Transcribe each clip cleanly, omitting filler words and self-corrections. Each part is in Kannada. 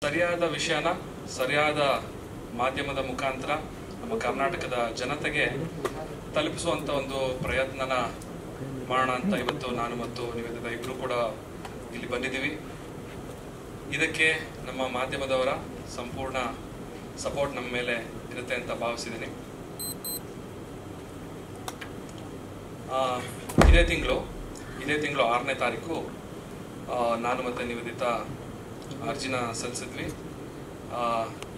ಸರಿಯಾದ ವಿಷಯನ ಸರಿಯಾದ ಮಾಧ್ಯಮದ ಮುಖಾಂತರ ನಮ್ಮ ಕರ್ನಾಟಕದ ಜನತೆಗೆ ತಲುಪಿಸುವಂಥ ಒಂದು ಪ್ರಯತ್ನನ ಮಾಡೋಣ ಅಂತ ಇವತ್ತು ನಾನು ಮತ್ತು ನಿವೇದಿತಾ ಇಬ್ಬರು ಕೂಡ ಇಲ್ಲಿ ಬಂದಿದ್ದೀವಿ. ಇದಕ್ಕೆ ನಮ್ಮ ಮಾಧ್ಯಮದವರ ಸಂಪೂರ್ಣ ಸಪೋರ್ಟ್ ನಮ್ಮ ಮೇಲೆ ಇರುತ್ತೆ ಅಂತ ಭಾವಿಸಿದ್ದೀನಿ. ಇದೇ ತಿಂಗಳು 6ನೇ ತಾರೀಕು ನಾನು ಮತ್ತು ನಿವೇದಿತಾ ಅರ್ಜಿನ ಸಲ್ಲಿಸಿದ್ವಿ.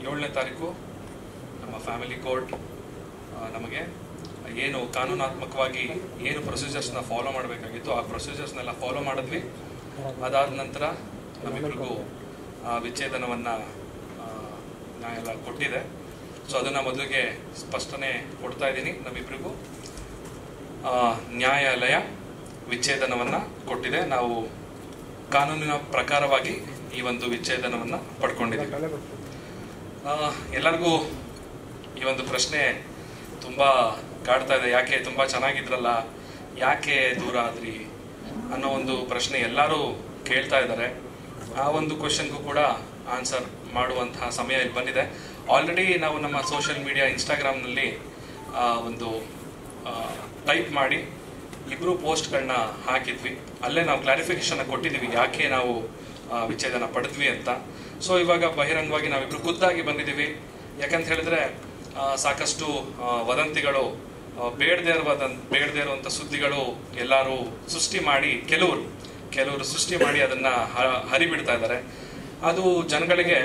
7ನೇ ತಾರೀಕು ನಮ್ಮ ಫ್ಯಾಮಿಲಿ ಕೋರ್ಟ್ ನಮಗೆ ಏನು ಕಾನೂನಾತ್ಮಕವಾಗಿ ಏನು ಪ್ರೊಸೀಜರ್ಸ್ನ ಫಾಲೋ ಮಾಡಬೇಕಾಗಿತ್ತು ಆ ಪ್ರೊಸೀಜರ್ಸ್ನೆಲ್ಲ ಫಾಲೋ ಮಾಡಿದ್ವಿ. ಅದಾದ ನಂತರ ನಮ್ಮಿಬ್ಬರಿಗೂ ವಿಚ್ಛೇದನವನ್ನು ನ್ಯಾಯಾಲಯ ಕೊಟ್ಟಿದೆ. ಸೊ ಅದನ್ನು ಮೊದಲಿಗೆ ಸ್ಪಷ್ಟನೆ ಕೊಡ್ತಾ ಇದ್ದೀನಿ. ನಮ್ಮಿಬ್ಬರಿಗೂ ನ್ಯಾಯಾಲಯ ವಿಚ್ಛೇದನವನ್ನು ಕೊಟ್ಟಿದೆ. ನಾವು ಕಾನೂನಿನ ಪ್ರಕಾರವಾಗಿ ಈ ಒಂದು ವಿಚ್ಛೇದನವನ್ನು ಪಡ್ಕೊಂಡಿದ್ದೀವಿ. ಎಲ್ಲರಿಗೂ ಈ ಒಂದು ಪ್ರಶ್ನೆ ತುಂಬ ಕಾಡ್ತಾ ಇದೆ, ಯಾಕೆ ತುಂಬ ಚೆನ್ನಾಗಿದ್ರಲ್ಲ, ಯಾಕೆ ದೂರ ಆದ್ರಿ ಅನ್ನೋ ಒಂದು ಪ್ರಶ್ನೆ ಎಲ್ಲರೂ ಕೇಳ್ತಾ ಇದ್ದಾರೆ. ಆ ಒಂದು ಕ್ವೆಶನ್ಗೂ ಕೂಡ ಆನ್ಸರ್ ಮಾಡುವಂತಹ ಸಮಯ ಇಲ್ಲಿ ಬಂದಿದೆ. ಆಲ್ರೆಡಿ ನಾವು ನಮ್ಮ ಸೋಷಿಯಲ್ ಮೀಡಿಯಾ ಇನ್ಸ್ಟಾಗ್ರಾಮ್ನಲ್ಲಿ ಒಂದು ಟೈಪ್ ಮಾಡಿ ಇಬ್ಬರು ಪೋಸ್ಟ್ಗಳನ್ನ ಹಾಕಿದ್ವಿ. ಅಲ್ಲೇ ನಾವು ಕ್ಲಾರಿಫಿಕೇಶನ್ ಕೊಟ್ಟಿದ್ದೀವಿ ಯಾಕೆ ನಾವು ವಿಚ್ಛೇದನ ಪಡೆದ್ವಿ ಅಂತ. ಸೊ ಇವಾಗ ಬಹಿರಂಗವಾಗಿ ನಾವಿಬ್ರು ಖುದ್ದಾಗಿ ಬಂದಿದ್ದೀವಿ. ಯಾಕಂತ ಹೇಳಿದ್ರೆ ಸಾಕಷ್ಟು ವದಂತಿಗಳು, ಬೇಡದೇ ಇರುವಂಥ ಸುದ್ದಿಗಳು ಎಲ್ಲರೂ ಸೃಷ್ಟಿ ಮಾಡಿ ಕೆಲವರು ಸೃಷ್ಟಿ ಮಾಡಿ ಅದನ್ನ ಹರಿಬಿಡ್ತಾ ಇದ್ದಾರೆ. ಅದು ಜನಗಳಿಗೆ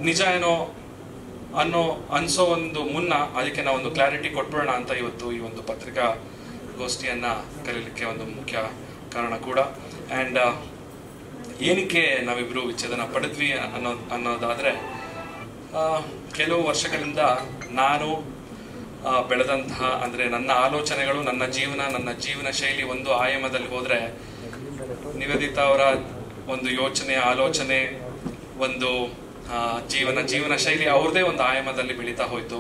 ನಿಜ ಏನೋ ಅನ್ಸೋ ಒಂದು ಮುನ್ನ ಅದಕ್ಕೆ ನಾವು ಒಂದು ಕ್ಲಾರಿಟಿ ಕೊಟ್ಬಿಡೋಣ ಅಂತ ಇವತ್ತು ಈ ಒಂದು ಪತ್ರಿಕಾಗೋಷ್ಠಿಯನ್ನ ಕರೀಲಿಕ್ಕೆ ಒಂದು ಮುಖ್ಯ ಕಾರಣ ಕೂಡ. ಆ್ಯಂಡ್ ಏನಕ್ಕೆ ನಾವಿಬ್ರು ವಿಚ್ಛೇದನ ಪಡೆದ್ವಿ ಅನ್ನೋದಾದ್ರೆ, ಕೆಲವು ವರ್ಷಗಳಿಂದ ನಾನು ಬೆಳೆದಂತಹ, ಅಂದರೆ ನನ್ನ ಆಲೋಚನೆಗಳು, ನನ್ನ ಜೀವನ ಶೈಲಿ ಒಂದು ಆಯಾಮದಲ್ಲಿ ಹೋದ್ರೆ ನಿವೇದಿತಾ ಅವರ ಒಂದು ಯೋಚನೆ, ಆಲೋಚನೆ, ಒಂದು ಜೀವನ ಶೈಲಿ ಅವ್ರದೇ ಒಂದು ಆಯಾಮದಲ್ಲಿ ಬೆಳೀತಾ ಹೋಯ್ತು.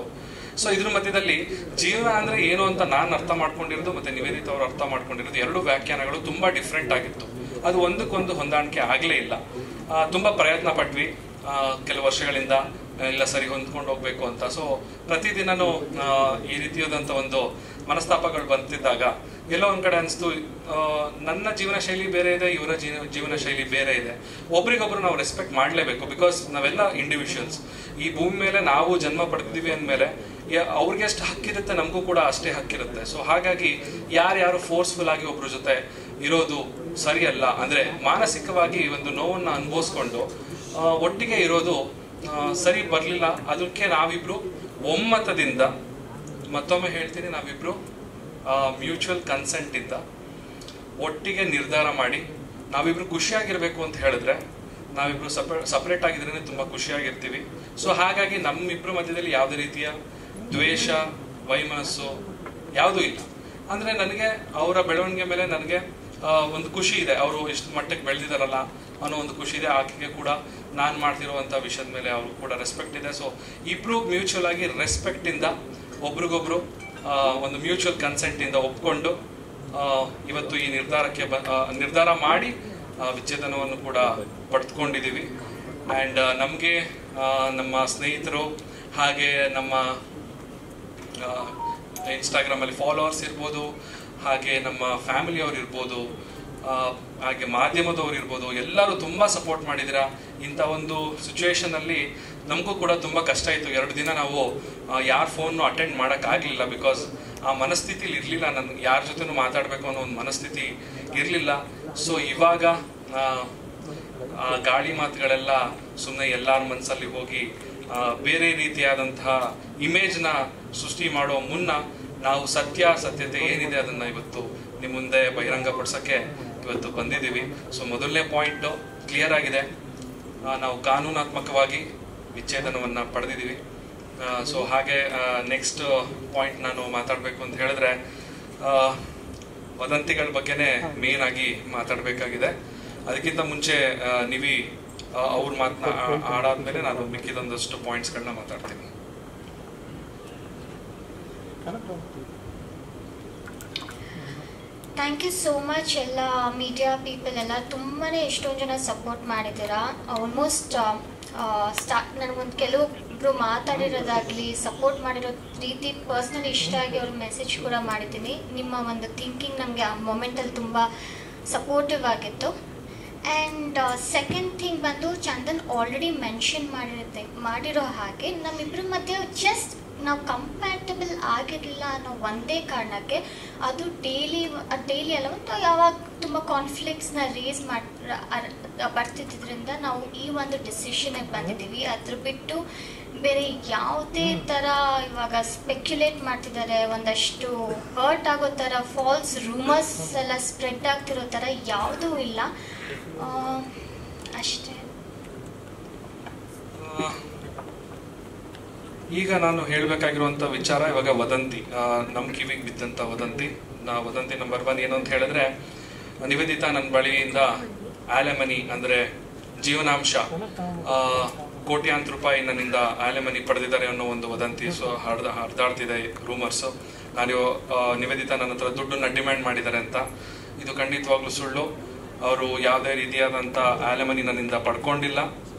ಸೊ ಇದ್ರ ಮಧ್ಯದಲ್ಲಿ ಜೀವನ ಅಂದ್ರೆ ಏನು ಅಂತ ನಾನು ಅರ್ಥ ಮಾಡ್ಕೊಂಡಿರೋದು ಮತ್ತೆ ನಿವೇದಿತಾ ಅವರು ಅರ್ಥ ಮಾಡ್ಕೊಂಡಿರೋದು ಎರಡು ವ್ಯಾಖ್ಯಾನಗಳು ತುಂಬಾ ಡಿಫ್ರೆಂಟ್ ಆಗಿತ್ತು. ಅದು ಒಂದಕ್ಕೊಂದು ಹೊಂದಾಣಿಕೆ ಆಗಲೇ ಇಲ್ಲ. ತುಂಬಾ ಪ್ರಯತ್ನ ಪಟ್ವಿ ಕೆಲವು ವರ್ಷಗಳಿಂದ ಎಲ್ಲ ಸರಿ ಹೊಂದ್ಕೊಂಡು ಹೋಗ್ಬೇಕು ಅಂತ. ಸೊ ಪ್ರತಿದಿನನೂ ಈ ರೀತಿಯಾದಂಥ ಒಂದು ಮನಸ್ತಾಪಗಳು ಬಂತಿದ್ದಾಗ ಎಲ್ಲೋ ಒಂದ್ ಕಡೆ ಅನಿಸ್ತು, ನನ್ನ ಜೀವನ ಶೈಲಿ ಬೇರೆ ಇದೆ, ಇವರ ಜೀವನ ಶೈಲಿ ಬೇರೆ ಇದೆ. ಒಬ್ರಿಗೊಬ್ರು ನಾವು ರೆಸ್ಪೆಕ್ಟ್ ಮಾಡಲೇಬೇಕು. ಬಿಕಾಸ್ ನಾವೆಲ್ಲ ಇಂಡಿವಿಜುವಲ್ಸ್. ಈ ಭೂಮಿ ಮೇಲೆ ನಾವು ಜನ್ಮ ಪಡೆದಿದ್ದೀವಿ ಅಂದಮೇಲೆ ಅವ್ರಿಗೆ ಎಷ್ಟು ಹಕ್ಕಿರುತ್ತೆ, ನಮಗೂ ಕೂಡ ಅಷ್ಟೇ ಹಕ್ಕಿರುತ್ತೆ. ಸೊ ಹಾಗಾಗಿ ಯಾರ್ಯಾರು ಫೋರ್ಸ್ಫುಲ್ ಆಗಿ ಒಬ್ರ ಜೊತೆ ಇರೋದು ಸರಿಯಲ್ಲ. ಅಂದ್ರೆ ಮಾನಸಿಕವಾಗಿ ಒಂದು ನೋವನ್ನು ಅನುಭವಿಸ್ಕೊಂಡು ಒಟ್ಟಿಗೆ ಇರೋದು ಸರಿ ಬರಲಿಲ್ಲ. ಅದಕ್ಕೆ ನಾವಿಬ್ರು ಒಮ್ಮತದಿಂದ, ಮತ್ತೊಮ್ಮೆ ಹೇಳ್ತೀನಿ, ನಾವಿಬ್ರು ಮ್ಯೂಚುವಲ್ ಕನ್ಸೆಂಟ್ ಇಂದ ಒಟ್ಟಿಗೆ ನಿರ್ಧಾರ ಮಾಡಿ ನಾವಿಬ್ರು ಖುಷಿಯಾಗಿರ್ಬೇಕು ಅಂತ ಹೇಳಿದ್ರೆ ನಾವಿಬ್ರು ಸಪರೇಟ್ ಆಗಿದ್ರೆ ತುಂಬಾ ಖುಷಿಯಾಗಿರ್ತೀವಿ. ಸೊ ಹಾಗಾಗಿ ನಮ್ಮಿಬ್ರು ಮಧ್ಯದಲ್ಲಿ ಯಾವುದೇ ರೀತಿಯ ದ್ವೇಷ, ವೈಮನಸ್ಸು ಯಾವುದೂ ಇಲ್ಲ. ಅಂದ್ರೆ ನನಗೆ ಅವರ ಬೆಳವಣಿಗೆ ಮೇಲೆ ನನಗೆ ಒಂದು ಖುಷಿ ಇದೆ. ಅವರು ಎಷ್ಟು ಮಟ್ಟಕ್ಕೆ ಬೆಳೆದಿದಾರಲ್ಲ ಅನ್ನೋ ಒಂದು ಖುಷಿ ಇದೆ. ಆಕೆಗೆ ಕೂಡ ನಾನು ಮಾಡ್ತಿರುವಂತ ವಿಷಯದ ಮೇಲೆ ಅವ್ರಿಗೂ ಕೂಡ ರೆಸ್ಪೆಕ್ಟ್ ಇದೆ. ಸೊ ಇಬ್ರು ಮ್ಯೂಚುವಲ್ ಆಗಿ ರೆಸ್ಪೆಕ್ಟ್ ಇಂದ ಒಬ್ರಿಗೊಬ್ರು ಒಂದು ಮ್ಯೂಚುವಲ್ ಕನ್ಸೆಂಟ್ ಇಂದ ಒಪ್ಕೊಂಡು ಇವತ್ತು ಈ ನಿರ್ಧಾರ ಮಾಡಿ ವಿಚ್ಛೇದನವನ್ನು ಕೂಡ ಪಡೆದುಕೊಂಡಿದ್ದೀವಿ. ಆ್ಯಂಡ್ ನಮಗೆ ನಮ್ಮ ಸ್ನೇಹಿತರು, ಹಾಗೆ ನಮ್ಮ ಇನ್ಸ್ಟಾಗ್ರಾಮಲ್ಲಿ ಫಾಲೋವರ್ಸ್ ಇರ್ಬೋದು, ಹಾಗೆ ನಮ್ಮ ಫ್ಯಾಮಿಲಿಯವ್ರು ಇರ್ಬೋದು, ಹಾಗೆ ಮಾಧ್ಯಮದವ್ರು ಇರ್ಬೋದು, ಎಲ್ಲರೂ ತುಂಬ ಸಪೋರ್ಟ್ ಮಾಡಿದ್ದೀರಾ. ಇಂಥ ಒಂದು ಸಿಚುವೇಶನ್ ಅಲ್ಲಿ ನಮಗೂ ಕೂಡ ತುಂಬ ಕಷ್ಟ ಇತ್ತು. 2 ದಿನ ನಾವು ಯಾರ ಫೋನ್ನು ಅಟೆಂಡ್ ಮಾಡೋಕ್ಕಾಗಲಿಲ್ಲ. ಬಿಕಾಸ್ ಆ ಮನಸ್ಥಿತಿಲಿ ಇರಲಿಲ್ಲ. ನನ್ಗೆ ಯಾರ ಜೊತೆನೂ ಮಾತಾಡಬೇಕು ಅನ್ನೋ ಒಂದು ಮನಸ್ಥಿತಿ ಇರಲಿಲ್ಲ. ಸೊ ಇವಾಗ ಆ ಗಾಳಿ ಮಾತುಗಳೆಲ್ಲ ಸುಮ್ಮನೆ ಎಲ್ಲರ ಮನಸ್ಸಲ್ಲಿ ಹೋಗಿ ಬೇರೆ ರೀತಿಯಾದಂತಹ ಇಮೇಜ್ನ ಸೃಷ್ಟಿ ಮಾಡೋ ಮುನ್ನ ನಾವು ಸತ್ಯತೆ ಏನಿದೆ ಅದನ್ನ ಇವತ್ತು ನಿಮ್ಮ ಮುಂದೆ ಬಹಿರಂಗಪಡಿಸೋಕ್ಕೆ ಇವತ್ತು ಬಂದಿದ್ದೀವಿ. ಸೊ ಮೊದಲನೇ ಪಾಯಿಂಟ್ ಕ್ಲಿಯರ್ ಆಗಿದೆ. ನಾವು ಕಾನೂನಾತ್ಮಕವಾಗಿ ವಿಚ್ಛೇದನವನ್ನು ಪಡೆದಿದ್ದೀವಿ. ಸೊ ಹಾಗೆ ನೆಕ್ಸ್ಟ್ ಪಾಯಿಂಟ್ ನಾನು ಮಾತಾಡಬೇಕು ಅಂತ ಹೇಳಿದ್ರೆ, ವದಂತಿಗಳ ಬಗ್ಗೆನೇ ಮೇನ್ ಆಗಿ ಮಾತಾಡಬೇಕಾಗಿದೆ. ಅದಕ್ಕಿಂತ ಮುಂಚೆ ಅವ್ರು ಆಡಾದ್ಮೇಲೆ ನಾನು ಮಿಕ್ಕಿದೊಂದಷ್ಟು ಪಾಯಿಂಟ್ಸ್ಗಳನ್ನ ಮಾತಾಡ್ತೀನಿ. Thank you so much. ಎಲ್ಲ ಮೀಡಿಯಾ ಪೀಪಲ್ ಎಲ್ಲ ತುಂಬಾ ಎಷ್ಟೊಂದು ಜನ ಸಪೋರ್ಟ್ ಮಾಡಿದ್ದೀರಾ. ಆಲ್ಮೋಸ್ಟ್ ನನಗೊಂದು ಕೆಲವೊಬ್ರು ಮಾತಾಡಿರೋದಾಗಲಿ ಸಪೋರ್ಟ್ ಮಾಡಿರೋ ರೀತಿ ಪರ್ಸ್ನಲಿ ಇಷ್ಟ ಆಗಿ ಅವ್ರ ಮೆಸೇಜ್ ಕೂಡ ಮಾಡಿದ್ದೀನಿ. ನಿಮ್ಮ ಒಂದು ಥಿಂಕಿಂಗ್ ನಮಗೆ ಆ ಮೊಮೆಂಟಲ್ಲಿ ತುಂಬ ಸಪೋರ್ಟಿವ್ ಆಗಿತ್ತು. ಆ್ಯಂಡ್ ಸೆಕೆಂಡ್ ಥಿಂಗ್ ಬಂದು ಚಂದನ್ ಆಲ್ರೆಡಿ ಮೆನ್ಷನ್ ಮಾಡಿರೋ ಹಾಗೆ ನಮ್ಮಿಬ್ಬರ ಮಧ್ಯೆ ಜಸ್ಟ್ ನಾವು ಕಂಪ್ಯಾಟಬಲ್ ಆಗಿರಲಿಲ್ಲ ಅನ್ನೋ ಒಂದೇ ಕಾರಣಕ್ಕೆ ಅದು ಡೈಲಿ ಅಲ್ಲ, ಮತ್ತು ಯಾವಾಗ ತುಂಬ ಕಾನ್ಫ್ಲಿಕ್ಟ್ಸ್ನ ರೇಸ್ ಬರ್ತಿದ್ದರಿಂದ ನಾವು ಈ ಒಂದು ಡಿಸಿಷನ್ಗೆ ಬಂದಿದ್ದೀವಿ. ಅದ್ರ ಬಿಟ್ಟು ಬೇರೆ ಯಾವುದೇ ಥರ ಇವಾಗ ಸ್ಪೆಕ್ಯುಲೇಟ್ ಮಾಡ್ತಿದ್ದಾರೆ, ಒಂದಷ್ಟು ಹರ್ಟ್ ಆಗೋ ಥರ ಫಾಲ್ಸ್ ರೂಮರ್ಸ್ ಎಲ್ಲ ಸ್ಪ್ರೆಡ್ ಆಗ್ತಿರೋ ಥರ ಯಾವುದೂ ಇಲ್ಲ. ಅಷ್ಟೇ. ಈಗ ನಾನು ಹೇಳಬೇಕಾಗಿರುವಂಥ ವಿಚಾರ ಇವಾಗ ವದಂತಿ, ನಮ್ಮ ಕಿವಿಗೆ ಬಿದ್ದಂಥ ವದಂತಿ. ವದಂತಿ ನಂಬರ್ 1 ಏನು ಅಂತ ಹೇಳಿದ್ರೆ, ನಿವೇದಿತಾ ನನ್ನ ಬಳಿಯಿಂದ ಆಲೆಮನಿ ಅಂದರೆ ಜೀವನಾಂಶ ಕೋಟ್ಯಾಂತರ ರೂಪಾಯಿ ನನ್ನಿಂದ ಆಲೆಮನಿ ಪಡೆದಿದ್ದಾರೆ ಅನ್ನೋ ಒಂದು ವದಂತಿ ಹರಿದಾಡ್ತಿದೆ ರೂಮರ್ಸು. ನಿವೇದಿತಾ ನನ್ನ ಹತ್ರ ದುಡ್ಡನ್ನ ಡಿಮ್ಯಾಂಡ್ ಮಾಡಿದ್ದಾರೆ ಅಂತ. ಇದು ಖಂಡಿತವಾಗ್ಲೂ ಸುಳ್ಳು. ಅವರು ಯಾವುದೇ ರೀತಿಯಾದಂಥ ಆಲೆಮನಿ ನನ್ನಿಂದ ಪಡ್ಕೊಂಡಿಲ್ಲ.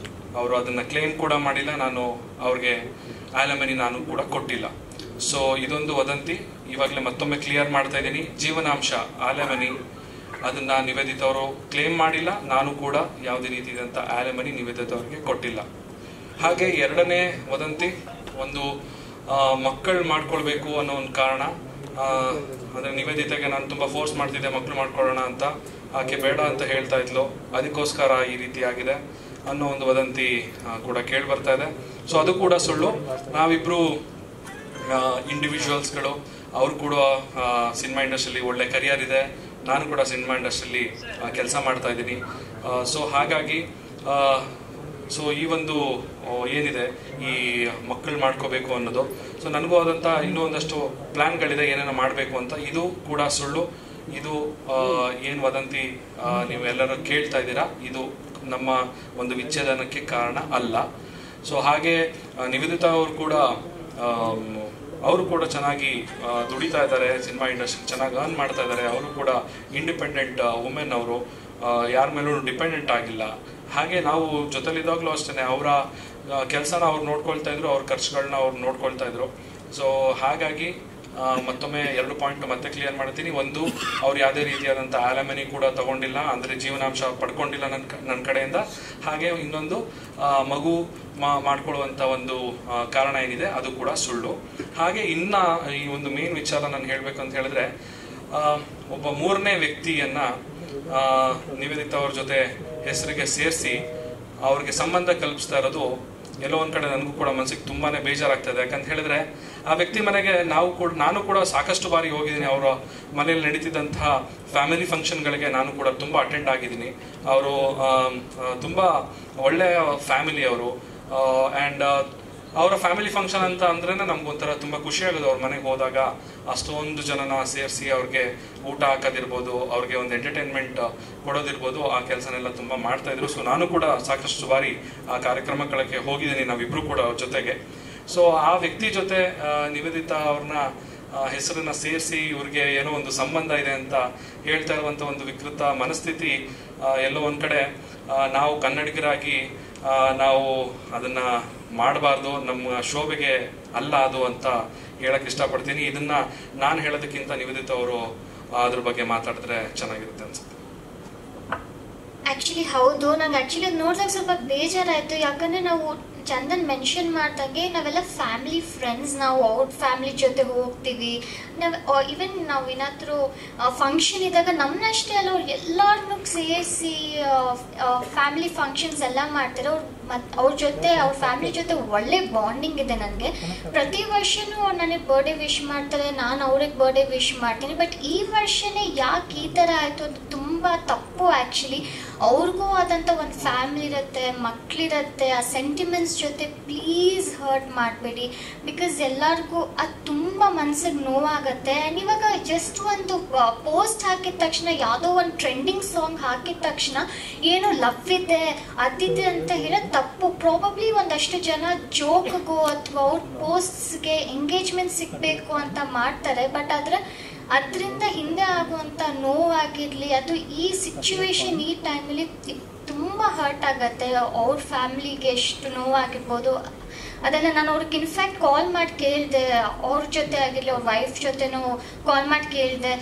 ಅವರು ಅದನ್ನು ಕ್ಲೇಮ್ ಕೂಡ ಮಾಡಿಲ್ಲ. ನಾನು ಅವ್ರಿಗೆ ಆಲೆಮನಿ ನಾನು ಕೂಡ ಕೊಟ್ಟಿಲ್ಲ. ಸೊ ಇದೊಂದು ವದಂತಿ. ಇವಾಗಲೇ ಮತ್ತೊಮ್ಮೆ ಕ್ಲಿಯರ್ ಮಾಡ್ತಾ ಇದ್ದೀನಿ, ಜೀವನಾಂಶ ಆಲೆಮನಿ ಅದನ್ನ ನಿವೇದಿತಾ ಅವರು ಕ್ಲೇಮ್ ಮಾಡಿಲ್ಲ. ನಾನು ಕೂಡ ಯಾವುದೇ ರೀತಿಯಾದಂಥ ಆಲೆಮನಿ ನಿವೇದಿತಾ ಅವರಿಗೆ ಕೊಟ್ಟಿಲ್ಲ. ಹಾಗೆ ಎರಡನೇ ವದಂತಿ, ಒಂದು ಮಕ್ಕಳು ಮಾಡ್ಕೊಳ್ಬೇಕು ಅನ್ನೋ ಒಂದು ಕಾರಣ. ಅಂದರೆ ನಿವೇದಿತಾಗೆ ನಾನು ತುಂಬ ಫೋರ್ಸ್ ಮಾಡ್ತಿದ್ದೆ ಮಕ್ಕಳು ಮಾಡ್ಕೊಳ್ಳೋಣ ಅಂತ. ಆಕೆ ಬೇಡ ಅಂತ ಹೇಳ್ತಾ ಇದ್ಲು, ಅದಕ್ಕೋಸ್ಕರ ಈ ರೀತಿ ಆಗಿದೆ ಅನ್ನೋ ಒಂದು ವದಂತಿ ಕೂಡ ಕೇಳಿ ಬರ್ತಾ ಇದೆ. ಸೊ ಅದು ಕೂಡ ಸುಳ್ಳು. ನಾವಿಬ್ರು ಇಂಡಿವಿಜುವಲ್ಸ್ಗಳು. ಅವರು ಕೂಡ ಸಿನಿಮಾ ಇಂಡಸ್ಟ್ರಿಯಲ್ಲಿ ಒಳ್ಳೆ ಕರಿಯರ್ ಇದೆ, ನಾನು ಕೂಡ ಸಿನಿಮಾ ಇಂಡಸ್ಟ್ರಿಯಲ್ಲಿ ಕೆಲಸ ಮಾಡ್ತಾ ಇದ್ದೀನಿ. ಸೊ ಹಾಗಾಗಿ ಈ ಒಂದು ಏನಿದೆ ಈ ಮಕ್ಕಳು ಮಾಡ್ಕೋಬೇಕು ಅನ್ನೋದು, ಸೊ ನನಗೂ ಆದಂಥ ಇನ್ನೂ ಒಂದಷ್ಟು ಪ್ಲ್ಯಾನ್ಗಳಿದೆ ಏನೇನೋ ಮಾಡಬೇಕು ಅಂತ. ಇದು ಕೂಡ ಸುಳ್ಳು. ಇದು ಏನು ವದಂತಿ ನೀವು ಎಲ್ಲರೂ ಕೇಳ್ತಾ ಇದ್ದೀರಾ, ಇದು ನಮ್ಮ ಒಂದು ವಿಚ್ಛೇದನಕ್ಕೆ ಕಾರಣ ಅಲ್ಲ. ಸೊ ಹಾಗೆ ನಿವೇದಿತಾ ಅವರು ಕೂಡ ಚೆನ್ನಾಗಿ ದುಡಿತಾ ಇದ್ದಾರೆ, ಸಿನಿಮಾ ಇಂಡಸ್ಟ್ರಿ ಚೆನ್ನಾಗಿ ಅರ್ನ್ ಮಾಡ್ತಾ ಇದ್ದಾರೆ. ಅವರು ಕೂಡ ಇಂಡಿಪೆಂಡೆಂಟ್ ವುಮೆನ್. ಅವರು ಯಾರ ಮೇಲೂ ಡಿಪೆಂಡೆಂಟ್ ಆಗಿಲ್ಲ. ಹಾಗೆ ನಾವು ಜೊತೆಲಿದ್ದಾಗಲೂ ಅಷ್ಟೇ ಅವರ ಕೆಲಸನ ಅವ್ರು ನೋಡ್ಕೊಳ್ತಾ ಇದ್ರು, ಅವ್ರ ಖರ್ಚುಗಳನ್ನ ಅವ್ರು ನೋಡ್ಕೊಳ್ತಾ ಇದ್ರು. ಸೊ ಹಾಗಾಗಿ ಮತ್ತೊಮ್ಮೆ 2 ಪಾಯಿಂಟ್ ಮತ್ತೆ ಕ್ಲಿಯರ್ ಮಾಡ್ತೀನಿ. ಒಂದು, ಅವ್ರು ಯಾವುದೇ ರೀತಿಯಾದಂಥ ಆಲೆಮನಿ ಕೂಡ ತಗೊಂಡಿಲ್ಲ, ಅಂದರೆ ಜೀವನಾಂಶ ಪಡ್ಕೊಂಡಿಲ್ಲ ನನ್ನ ಕಡೆಯಿಂದ. ಹಾಗೆ ಇನ್ನೊಂದು, ಮಗು ಮಾಡ್ಕೊಳ್ಳುವಂಥ ಒಂದು ಕಾರಣ ಏನಿದೆ ಅದು ಕೂಡ ಸುಳ್ಳು. ಹಾಗೆ ಇನ್ನ ಈ ಒಂದು ಮೇನ್ ವಿಚಾರ ನಾನು ಹೇಳಬೇಕು ಅಂತ ಹೇಳಿದ್ರೆ, ಒಬ್ಬ 3ನೇ ವ್ಯಕ್ತಿಯನ್ನ ನಿವೇದಿತಾ ಅವ್ರ ಜೊತೆ ಹೆಸರಿಗೆ ಸೇರಿಸಿ ಅವ್ರಿಗೆ ಸಂಬಂಧ ಕಲ್ಪಿಸ್ತಾ ಇರೋದು ಎಲ್ಲೋ ಒಂದ್ ಕಡೆ ನನಗೂ ಕೂಡ ಮನಸ್ಸಿಗೆ ತುಂಬಾನೇ ಬೇಜಾರಾಗ್ತದೆ. ಯಾಕಂತ ಹೇಳಿದ್ರೆ ಆ ವ್ಯಕ್ತಿ ಮನೆಗೆ ನಾನು ಕೂಡ ಸಾಕಷ್ಟು ಬಾರಿ ಹೋಗಿದ್ದೀನಿ. ಅವರ ಮನೆಯಲ್ಲಿ ನಡೀತಿದ್ದಂತಹ ಫ್ಯಾಮಿಲಿ ಫಂಕ್ಷನ್ಗಳಿಗೆ ನಾನು ಕೂಡ ತುಂಬಾ ಅಟೆಂಡ್ ಆಗಿದ್ದೀನಿ. ಅವರು ತುಂಬಾ ಒಳ್ಳೆಯ ಫ್ಯಾಮಿಲಿ ಅವರು. ಆ್ಯಂಡ್ ಅವರ ಫ್ಯಾಮಿಲಿ ಫಂಕ್ಷನ್ ಅಂತ ಅಂದ್ರೆ ನಮ್ಗೊಂಥರ ತುಂಬಾ ಖುಷಿ ಆಗೋದು. ಅವ್ರ ಮನೆಗೆ ಹೋದಾಗ ಅಷ್ಟೊಂದು ಜನನ ಸೇರಿಸಿ ಅವ್ರಿಗೆ ಊಟ ಹಾಕೋದಿರ್ಬೋದು, ಅವ್ರಿಗೆ ಒಂದು ಎಂಟರ್ಟೈನ್ಮೆಂಟ್ ಕೊಡೋದಿರ್ಬೋದು, ಆ ಕೆಲಸನೆಲ್ಲ ತುಂಬಾ ಮಾಡ್ತಾ ಇದ್ರು. ಸೊ ನಾನು ಕೂಡ ಸಾಕಷ್ಟು ಬಾರಿ ಆ ಕಾರ್ಯಕ್ರಮಗಳಿಗೆ ಹೋಗಿದ್ದೀನಿ, ನಾವಿಬ್ರು ಕೂಡ ಅವ್ರ ಜೊತೆಗೆ. ಸೊ ಆ ವ್ಯಕ್ತಿ ಜೊತೆ ನಿವೇದಿತಾ ಅವ್ರನ್ನ ಹೆಸರನ್ನ ಸೇರಿಸಿ ಇವ್ರಿಗೆ ಏನೋ ಒಂದು ಸಂಬಂಧ ಇದೆ ಅಂತ ಹೇಳ್ತಾ ಇರುವಂತ ಒಂದು ವಿಕೃತ ಮನಸ್ಥಿತಿ ಎಲ್ಲೋ ಒಂದ್ ಕಡೆ ನಾವು ಕನ್ನಡಿಗರಾಗಿ ನಾವು ಅದನ್ನ ಮಾಡಬಾರ್ದು, ನಮ್ಮ ಶೋಭೆಗೆ ಅಲ್ಲ ಅದು ಅಂತ ಹೇಳಕ್ ಇಷ್ಟಪಡ್ತೀನಿ. ಇದನ್ನ ನಾನು ಹೇಳೋದಕ್ಕಿಂತ ನಿವೇದಿತಾ ಅವರು ಅದ್ರ ಬಗ್ಗೆ ಮಾತಾಡಿದ್ರೆ ಚೆನ್ನಾಗಿರುತ್ತೆ ಅನ್ಸುತ್ತೆ. ಆಕ್ಚುಲಿ ಹೌದು, ನಂಗೆ ಆಕ್ಚುಲಿ ನೋಡಿದಾಗ ಸ್ವಲ್ಪ ಬೇಜಾರಾಯ್ತು. ಯಾಕಂದ್ರೆ ನಾವು ಚಂದನ್ ಮೆನ್ಷನ್ ಮಾಡ್ದಾಗೆ ನಾವೆಲ್ಲ ಫ್ಯಾಮಿಲಿ ಫ್ರೆಂಡ್ಸ್, ನಾವು ಅವ್ರ ಫ್ಯಾಮಿಲಿ ಜೊತೆ ಹೋಗ್ತೀವಿ. ಈವನ್ ನಾವು ಏನಾದರೂ ಫಂಕ್ಷನ್ ಇದ್ದಾಗ ನಮ್ಮನ್ನಷ್ಟೇ ಅಲ್ಲ, ಅವ್ರು ಎಲ್ಲರನ್ನೂ ಸೇರಿಸಿ ಫ್ಯಾಮಿಲಿ ಫಂಕ್ಷನ್ಸ್ ಎಲ್ಲ ಮಾಡ್ತಾರೆ. ಅವ್ರ ಜೊತೆ ಅವ್ರ ಫ್ಯಾಮಿಲಿ ಜೊತೆ ಒಳ್ಳೆ ಬಾಂಡಿಂಗ್ ಇದೆ ನನಗೆ. ಪ್ರತಿ ವರ್ಷನೂ ಅವ್ರು ನನಗೆ ಬರ್ಡೇ ವಿಶ್ ಮಾಡ್ತಾರೆ, ನಾನು ಅವ್ರಿಗೆ ಬರ್ಡೇ ವಿಶ್ ಮಾಡ್ತೀನಿ. ಬಟ್ ಈ ವರ್ಷನೇ ಯಾಕೆ ಈ ಥರ ಆಯಿತು ಅದು ತುಂಬ ತಪ್ಪು. ಆ್ಯಕ್ಚುಲಿ ಅವ್ರಿಗೂ ಆದಂಥ ಒಂದು ಫ್ಯಾಮಿಲಿ ಇರುತ್ತೆ, ಮಕ್ಕಳಿರುತ್ತೆ. ಆ ಸೆಂಟಿಮೆಂಟ್ಸ್ ಜೊತೆ ಪ್ಲೀಸ್ ಹರ್ಟ್ ಮಾಡಬೇಡಿ. ಬಿಕಾಸ್ ಎಲ್ಲರಿಗೂ ಅದು ತುಂಬ ಮನ್ಸಿಗೆ ನೋವಾಗುತ್ತೆ. ಆ್ಯಂಡ್ ಇವಾಗ ಜಸ್ಟ್ ಒಂದು ಪೋಸ್ಟ್ ಹಾಕಿದ ತಕ್ಷಣ, ಯಾವುದೋ ಒಂದು ಟ್ರೆಂಡಿಂಗ್ ಸಾಂಗ್ ಹಾಕಿದ ತಕ್ಷಣ ಏನೋ ಲವ್ ಇದೆ ಅದಿದೆ ಅಂತ ಹೇಳೋದು ತಪ್ಪು. ಪ್ರಾಬಬ್ಲಿ ಒಂದಷ್ಟು ಜನ ಜೋಕ್ಗೋ ಅಥವಾ ಅವ್ರ ಪೋಸ್ಟ್ಸ್ಗೆ ಎಂಗೇಜ್ಮೆಂಟ್ ಸಿಗಬೇಕು ಅಂತ ಮಾಡ್ತಾರೆ. ಬಟ್ ಅದರಿಂದ ಹಿಂದೆ ಆಗುವಂಥ ನೋವಾಗಿರಲಿ, ಅದು ಈ ಸಿಚುವೇಶನ್ ಈ ಟೈಮಲ್ಲಿ ತುಂಬ ಹರ್ಟ್ ಆಗುತ್ತೆ. ಅವ್ರ ಫ್ಯಾಮ್ಲಿಗೆ ಎಷ್ಟು ನೋವಾಗಿರ್ಬೋದು ಅದನ್ನು ನಾನು ಅವ್ರಿಗೆ ಇನ್ಫ್ಯಾಕ್ಟ್ ಕಾಲ್ ಮಾಡಿ ಕೇಳಿದೆ, ಅವ್ರ ಜೊತೆ ಆಗಿರಲಿ ಅವ್ರ ವೈಫ್ ಜೊತೆನೂ ಕಾಲ್ ಮಾಡಿ ಕೇಳಿದೆ,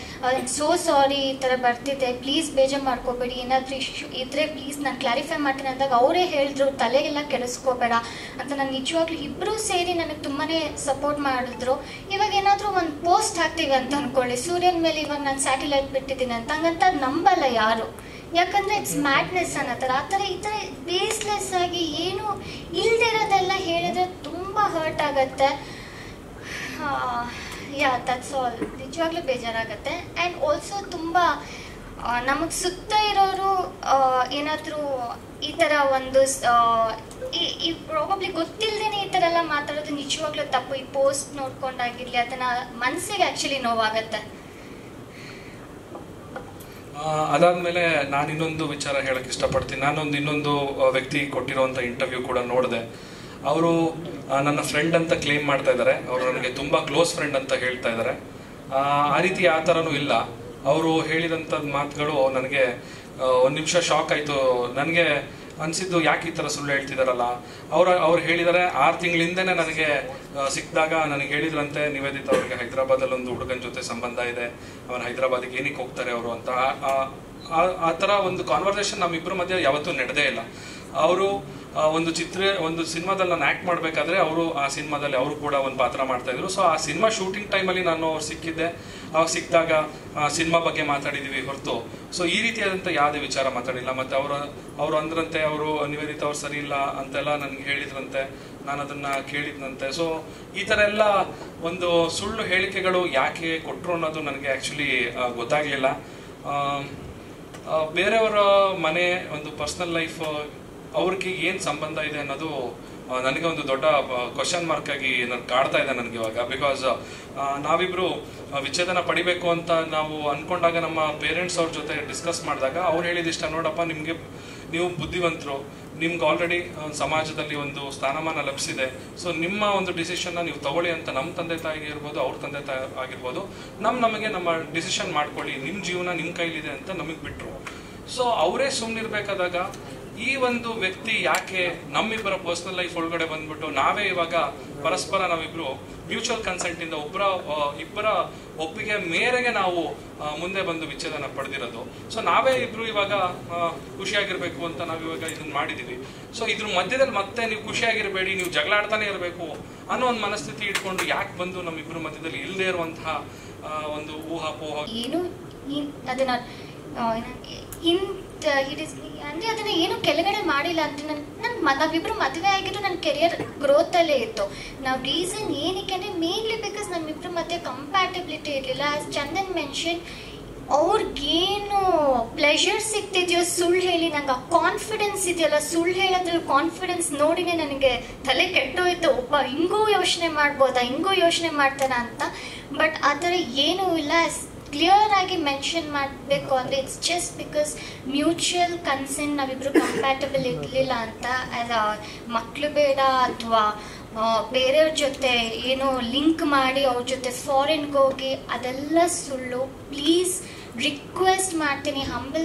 ಸೋ ಸಾರಿ ಈ ಥರ ಬರ್ತಿದ್ದೆ, ಪ್ಲೀಸ್ ಬೇಜಾರು ಮಾಡ್ಕೋಬೇಡಿ, ಏನಾದರೂ ಇಶ್ಯೂ ಇದ್ದರೆ ಪ್ಲೀಸ್ ನಾನು ಕ್ಲಾರಿಫೈ ಮಾಡ್ತೀನಿ ಅಂದಾಗ ಅವರೇ ಹೇಳಿದ್ರು ತಲೆಗೆಲ್ಲ ಕೆಡಿಸ್ಕೋಬೇಡ ಅಂತ. ನಾನು ನಿಜವಾಗ್ಲೂ ಇಬ್ಬರೂ ಸೇರಿ ನನಗೆ ತುಂಬಾ ಸಪೋರ್ಟ್ ಮಾಡಿದ್ರು. ಇವಾಗ ಏನಾದರೂ ಒಂದು ಪೋಸ್ಟ್ ಹಾಕ್ತೀವಿ ಅಂತ ಅಂದ್ಕೊಳ್ಳಿ, ಸೂರ್ಯನ ಮೇಲೆ ಇವಾಗ ನಾನು ಸ್ಯಾಟಲೈಟ್ ಬಿಟ್ಟಿದ್ದೀನಿ ಅಂತ, ಹಂಗಂತ ನಂಬಲ್ಲ ಯಾರು, ಯಾಕಂದರೆ ಇಟ್ಸ್ ಮ್ಯಾಡ್ನೆಸ್ ಅನ್ನೋ ಥರ. ಆ ಥರ ಈ ಥರ ಬೇಸ್ಲೆಸ್ ಆಗಿ ಏನು ಇಲ್ದಿರೋದೆಲ್ಲ ಹೇಳಿದ್ರೆ ತುಂಬ ಹರ್ಟ್ ಆಗುತ್ತೆ. Yeah that's all. ನಿಜವಾಗ್ಲೂ ಬೇಜಾರಾಗುತ್ತೆ. ಆ್ಯಂಡ್ ಆಲ್ಸೋ ತುಂಬ ನಮಗೆ ಸುತ್ತ ಇರೋರು ಏನಾದರೂ ಈ ಥರ ಒಂದು ಈ ಪ್ರಾಬಬ್ಲಿ ಗೊತ್ತಿಲ್ಲದೇ ಈ ಥರ ಎಲ್ಲ ಮಾತಾಡೋದು ನಿಜವಾಗ್ಲೂ ತಪ್ಪು. ಈ ಪೋಸ್ಟ್ ನೋಡ್ಕೊಂಡಾಗಿರಲಿ ಅದನ್ನು ಮನಸ್ಸಿಗೆ ಆ್ಯಕ್ಚುಲಿ ನೋವಾಗುತ್ತೆ. ಅದಾದ್ಮೇಲೆ ನಾನು ಇನ್ನೊಂದು ವಿಚಾರ ಹೇಳಕ್ ಇಷ್ಟಪಡ್ತೀನಿ. ಇನ್ನೊಂದು ವ್ಯಕ್ತಿ ಕೊಟ್ಟಿರುವಂತ ಇಂಟರ್ವ್ಯೂ ಕೂಡ ನೋಡಿದೆ. ಅವರು ನನ್ನ ಫ್ರೆಂಡ್ ಅಂತ ಕ್ಲೇಮ್ ಮಾಡ್ತಾ ಇದ್ದಾರೆ, ಅವರು ನನಗೆ ತುಂಬಾ ಕ್ಲೋಸ್ ಫ್ರೆಂಡ್ ಅಂತ ಹೇಳ್ತಾ ಇದ್ದಾರೆ. ಆ ರೀತಿ ಆ ಥರನೂ ಇಲ್ಲ. ಅವರು ಹೇಳಿದಂಥ ಮಾತುಗಳು ನನಗೆ ಒಂದು ನಿಮಿಷ ಶಾಕ್ ಆಯಿತು. ನನಗೆ ಅನಿಸಿದ್ದು ಯಾಕೆ ಈ ಥರ ಸುಳ್ಳು ಹೇಳ್ತಿದಾರಲ್ಲ. ಅವ್ರು ಹೇಳಿದ್ದಾರೆ 6 ತಿಂಗಳಿಂದನೇ ನನಗೆ ಸಿಕ್ಕಿದಾಗ ನನಗೆ ಹೇಳಿದ್ರಂತೆ, ನಿವೇದಿತ ಅವ್ರಿಗೆ ಹೈದರಾಬಾದಲ್ಲಿ ಒಂದು ಹುಡುಗನ ಜೊತೆ ಸಂಬಂಧ ಇದೆ, ಅವನು ಹೈದರಾಬಾದಿಗೆ ಏನಕ್ಕೆ ಹೋಗ್ತಾರೆ ಅವರು ಅಂತ. ಆ ಥರ ಒಂದು ಕಾನ್ವರ್ಸೇಷನ್ ನಮ್ಮಿಬ್ಬರ ಮಧ್ಯೆ ಯಾವತ್ತೂ ನಡೆದೇ ಇಲ್ಲ. ಅವರು ಒಂದು ಸಿನಿಮಾದಲ್ಲಿ ನಾನು ಆ್ಯಕ್ಟ್ ಮಾಡಬೇಕಾದ್ರೆ ಅವರು ಆ ಸಿನಿಮಾದಲ್ಲಿ ಅವರು ಕೂಡ ಒಂದು ಪಾತ್ರ ಮಾಡ್ತಾ ಇದ್ರು. ಸೊ ಆ ಸಿನಿಮಾ ಶೂಟಿಂಗ್ ಟೈಮಲ್ಲಿ ನಾನು ಅವ್ರು ಸಿಕ್ಕಿದ್ದೆ. ಅವಾಗ ಸಿಕ್ಕಿದಾಗ ಸಿನಿಮಾ ಬಗ್ಗೆ ಮಾತಾಡಿದ್ದೀವಿ ಹೊರತು ಸೊ ಈ ರೀತಿಯಾದಂಥ ಯಾವುದೇ ವಿಚಾರ ಮಾತಾಡಿಲ್ಲ. ಮತ್ತು ಅವರು ಅಂದ್ರಂತೆ ಅವರು ನಿವೇದಿತ ಅವ್ರು ಸರಿ ಇಲ್ಲ ಅಂತೆಲ್ಲ ನನಗೆ ಹೇಳಿದ್ರಂತೆ, ನಾನು ಅದನ್ನು ಕೇಳಿದ್ನಂತೆ. ಸೊ ಈ ಥರ ಎಲ್ಲ ಒಂದು ಸುಳ್ಳು ಹೇಳಿಕೆಗಳು ಯಾಕೆ ಕೊಟ್ಟರು ಅನ್ನೋದು ನನಗೆ ಆ್ಯಕ್ಚುಲಿ ಗೊತ್ತಾಗಲಿಲ್ಲ. ಬೇರೆಯವರ ಮನೆ ಒಂದು ಪರ್ಸ್ನಲ್ ಲೈಫ್ ಅವ್ರಿಗೆ ಏನು ಸಂಬಂಧ ಇದೆ ಅನ್ನೋದು ನನಗೆ ಒಂದು ದೊಡ್ಡ ಕ್ವಶನ್ ಮಾರ್ಕ್ ಆಗಿ ಕಾಡ್ತಾ ಇದೆ ನನಗೆ ಇವಾಗ. ಬಿಕಾಸ್ ನಾವಿಬ್ರು ವಿಚ್ಛೇದನ ಪಡಿಬೇಕು ಅಂತ ನಾವು ಅನ್ಕೊಂಡಾಗ ನಮ್ಮ ಪೇರೆಂಟ್ಸ್ ಅವ್ರ ಜೊತೆ ಡಿಸ್ಕಸ್ ಮಾಡಿದಾಗ ಅವ್ರು ಹೇಳಿದಿಷ್ಟ, ನೋಡಪ್ಪ ನೀವು ಬುದ್ಧಿವಂತರು, ನಿಮ್ಗೆ ಆಲ್ರೆಡಿ ಸಮಾಜದಲ್ಲಿ ಒಂದು ಸ್ಥಾನಮಾನ ಲಭಿಸಿದೆ, ಸೊ ನಿಮ್ಮ ಒಂದು ಡಿಸಿಷನ್ನ ನೀವು ತಗೊಳ್ಳಿ ಅಂತ ನಮ್ಮ ತಂದೆ ತಾಯಿಗೆ ಇರ್ಬೋದು, ಅವ್ರ ತಂದೆ ತಾಯಿ ಆಗಿರ್ಬೋದು, ನಮಗೆ ನಮ್ಮ ಡಿಸಿಷನ್ ಮಾಡ್ಕೊಳ್ಳಿ, ನಿಮ್ಮ ಜೀವನ ನಿಮ್ಮ ಕೈಲಿದೆ ಅಂತ ನಮಗೆ ಬಿಟ್ರು. ಸೊ ಅವರೇ ಸುಮ್ಮನಿರ್ಬೇಕಾದಾಗ ಈ ಒಂದು ವ್ಯಕ್ತಿ ಯಾಕೆ ನಮ್ಮಿಬ್ಬರ ಪರ್ಸನಲ್ ಲೈಫ್ ಒಳಗಡೆ ಬಂದ್ಬಿಟ್ಟು ನಾವೇ ಇವಾಗ ಪರಸ್ಪರ ನಾವಿಬ್ರು ಮ್ಯೂಚುವಲ್ ಕನ್ಸೆಂಟ್ ಇಂದ ಇಬ್ಬರ ಒಪ್ಪಿಗೆ ಮೇರೆಗೆ ನಾವು ಮುಂದೆ ಬಂದು ವಿಚ್ಛೇದನ ಪಡೆದಿರೋದು. ಸೊ ನಾವೇ ಇಬ್ರು ಇವಾಗ ಖುಷಿಯಾಗಿರ್ಬೇಕು ಅಂತ ನಾವಿವಾಗ ಇದನ್ನ ಮಾಡಿದೀವಿ. ಸೊ ಇದ್ರ ಮಧ್ಯದಲ್ಲಿ ಮತ್ತೆ ನೀವು ಖುಷಿಯಾಗಿರ್ಬೇಡಿ, ನೀವು ಜಗಳಾಡ್ತಾನೆ ಇರಬೇಕು ಅನ್ನೋ ಒಂದು ಮನಸ್ಥಿತಿ ಇಟ್ಕೊಂಡು ಯಾಕೆ ಬಂದು ನಮ್ಮಿಬ್ರು ಮಧ್ಯದಲ್ಲಿ ಇಲ್ಲದೆ ಇರುವಂತಹ ಒಂದು ಊಹಾಪೋಹ ಏನು ಅದನ್ನ ಅಂದ್ರೆ ಅದನ್ನ ಏನು ಕೆಳಗಡೆ ಮಾಡಿಲ್ಲ ಅಂತ ನಾವಿಬ್ರು ಮದುವೆ ಆಗಿದ್ದು ನನ್ನ ಕೆರಿಯರ್ ಗ್ರೋತ್ ಅಲ್ಲೇ ಇತ್ತು. ನಾವು ರೀಸನ್ ಏನಕ್ಕೆ ಅಂದ್ರೆ ಮೇನ್ಲಿ ಬಿಕಾಸ್ ನಮ್ಮಿಬ್ರು ಮಧ್ಯೆ ಕಂಪ್ಯಾಟಿಬಿಲಿಟಿ ಇರಲಿಲ್ಲ. ಆಸ್ ಚಂದನ್ ಮೆನ್ಷನ್, ಅವ್ರಿಗೇನು ಪ್ಲೆಷರ್ ಸಿಗ್ತಿದೆಯೋ ಸುಳ್ಳು ಹೇಳಿ, ನಂಗೆ ಆ ಕಾನ್ಫಿಡೆನ್ಸ್ ಇದೆಯಲ್ಲ, ಸುಳ್ಳು ಹೇಳೋದ್ರಲ್ಲಿ ಕಾನ್ಫಿಡೆನ್ಸ್ ನೋಡಿನೇ ನನಗೆ ತಲೆ ಕೆಟ್ಟೋಯ್ತು. ಒಬ್ಬ ಹಿಂಗೂ ಯೋಚನೆ ಮಾಡ್ಬೋದಾ, ಹಿಂಗೂ ಯೋಚನೆ ಮಾಡ್ತಾನ ಅಂತ. ಬಟ್ ಆ ಥರ ಏನೂ ಇಲ್ಲ. ಕ್ಲಿಯರ್ ಆಗಿ ಮೆನ್ಷನ್ ಮಾಡಬೇಕು ಅಂದರೆ it's just because mutual consent ನಾವಿಬ್ರು ಕಂಪ್ಯಾಟಬಲ್ ಇರಲಿಲ್ಲ ಅಂತ. ಮಕ್ಕಳು ಬೇಡ ಅಥವಾ ಬೇರೆಯವ್ರ ಜೊತೆ ಏನೋ ಲಿಂಕ್ ಮಾಡಿ ಅವ್ರ ಜೊತೆ ಫಾರಿನ್ಗೆ ಹೋಗಿ ಅದೆಲ್ಲ ಸುಳ್ಳು. ಪ್ಲೀಸ್ ರಿಕ್ವೆಸ್ಟ್ ಮಾಡ್ತೀನಿ,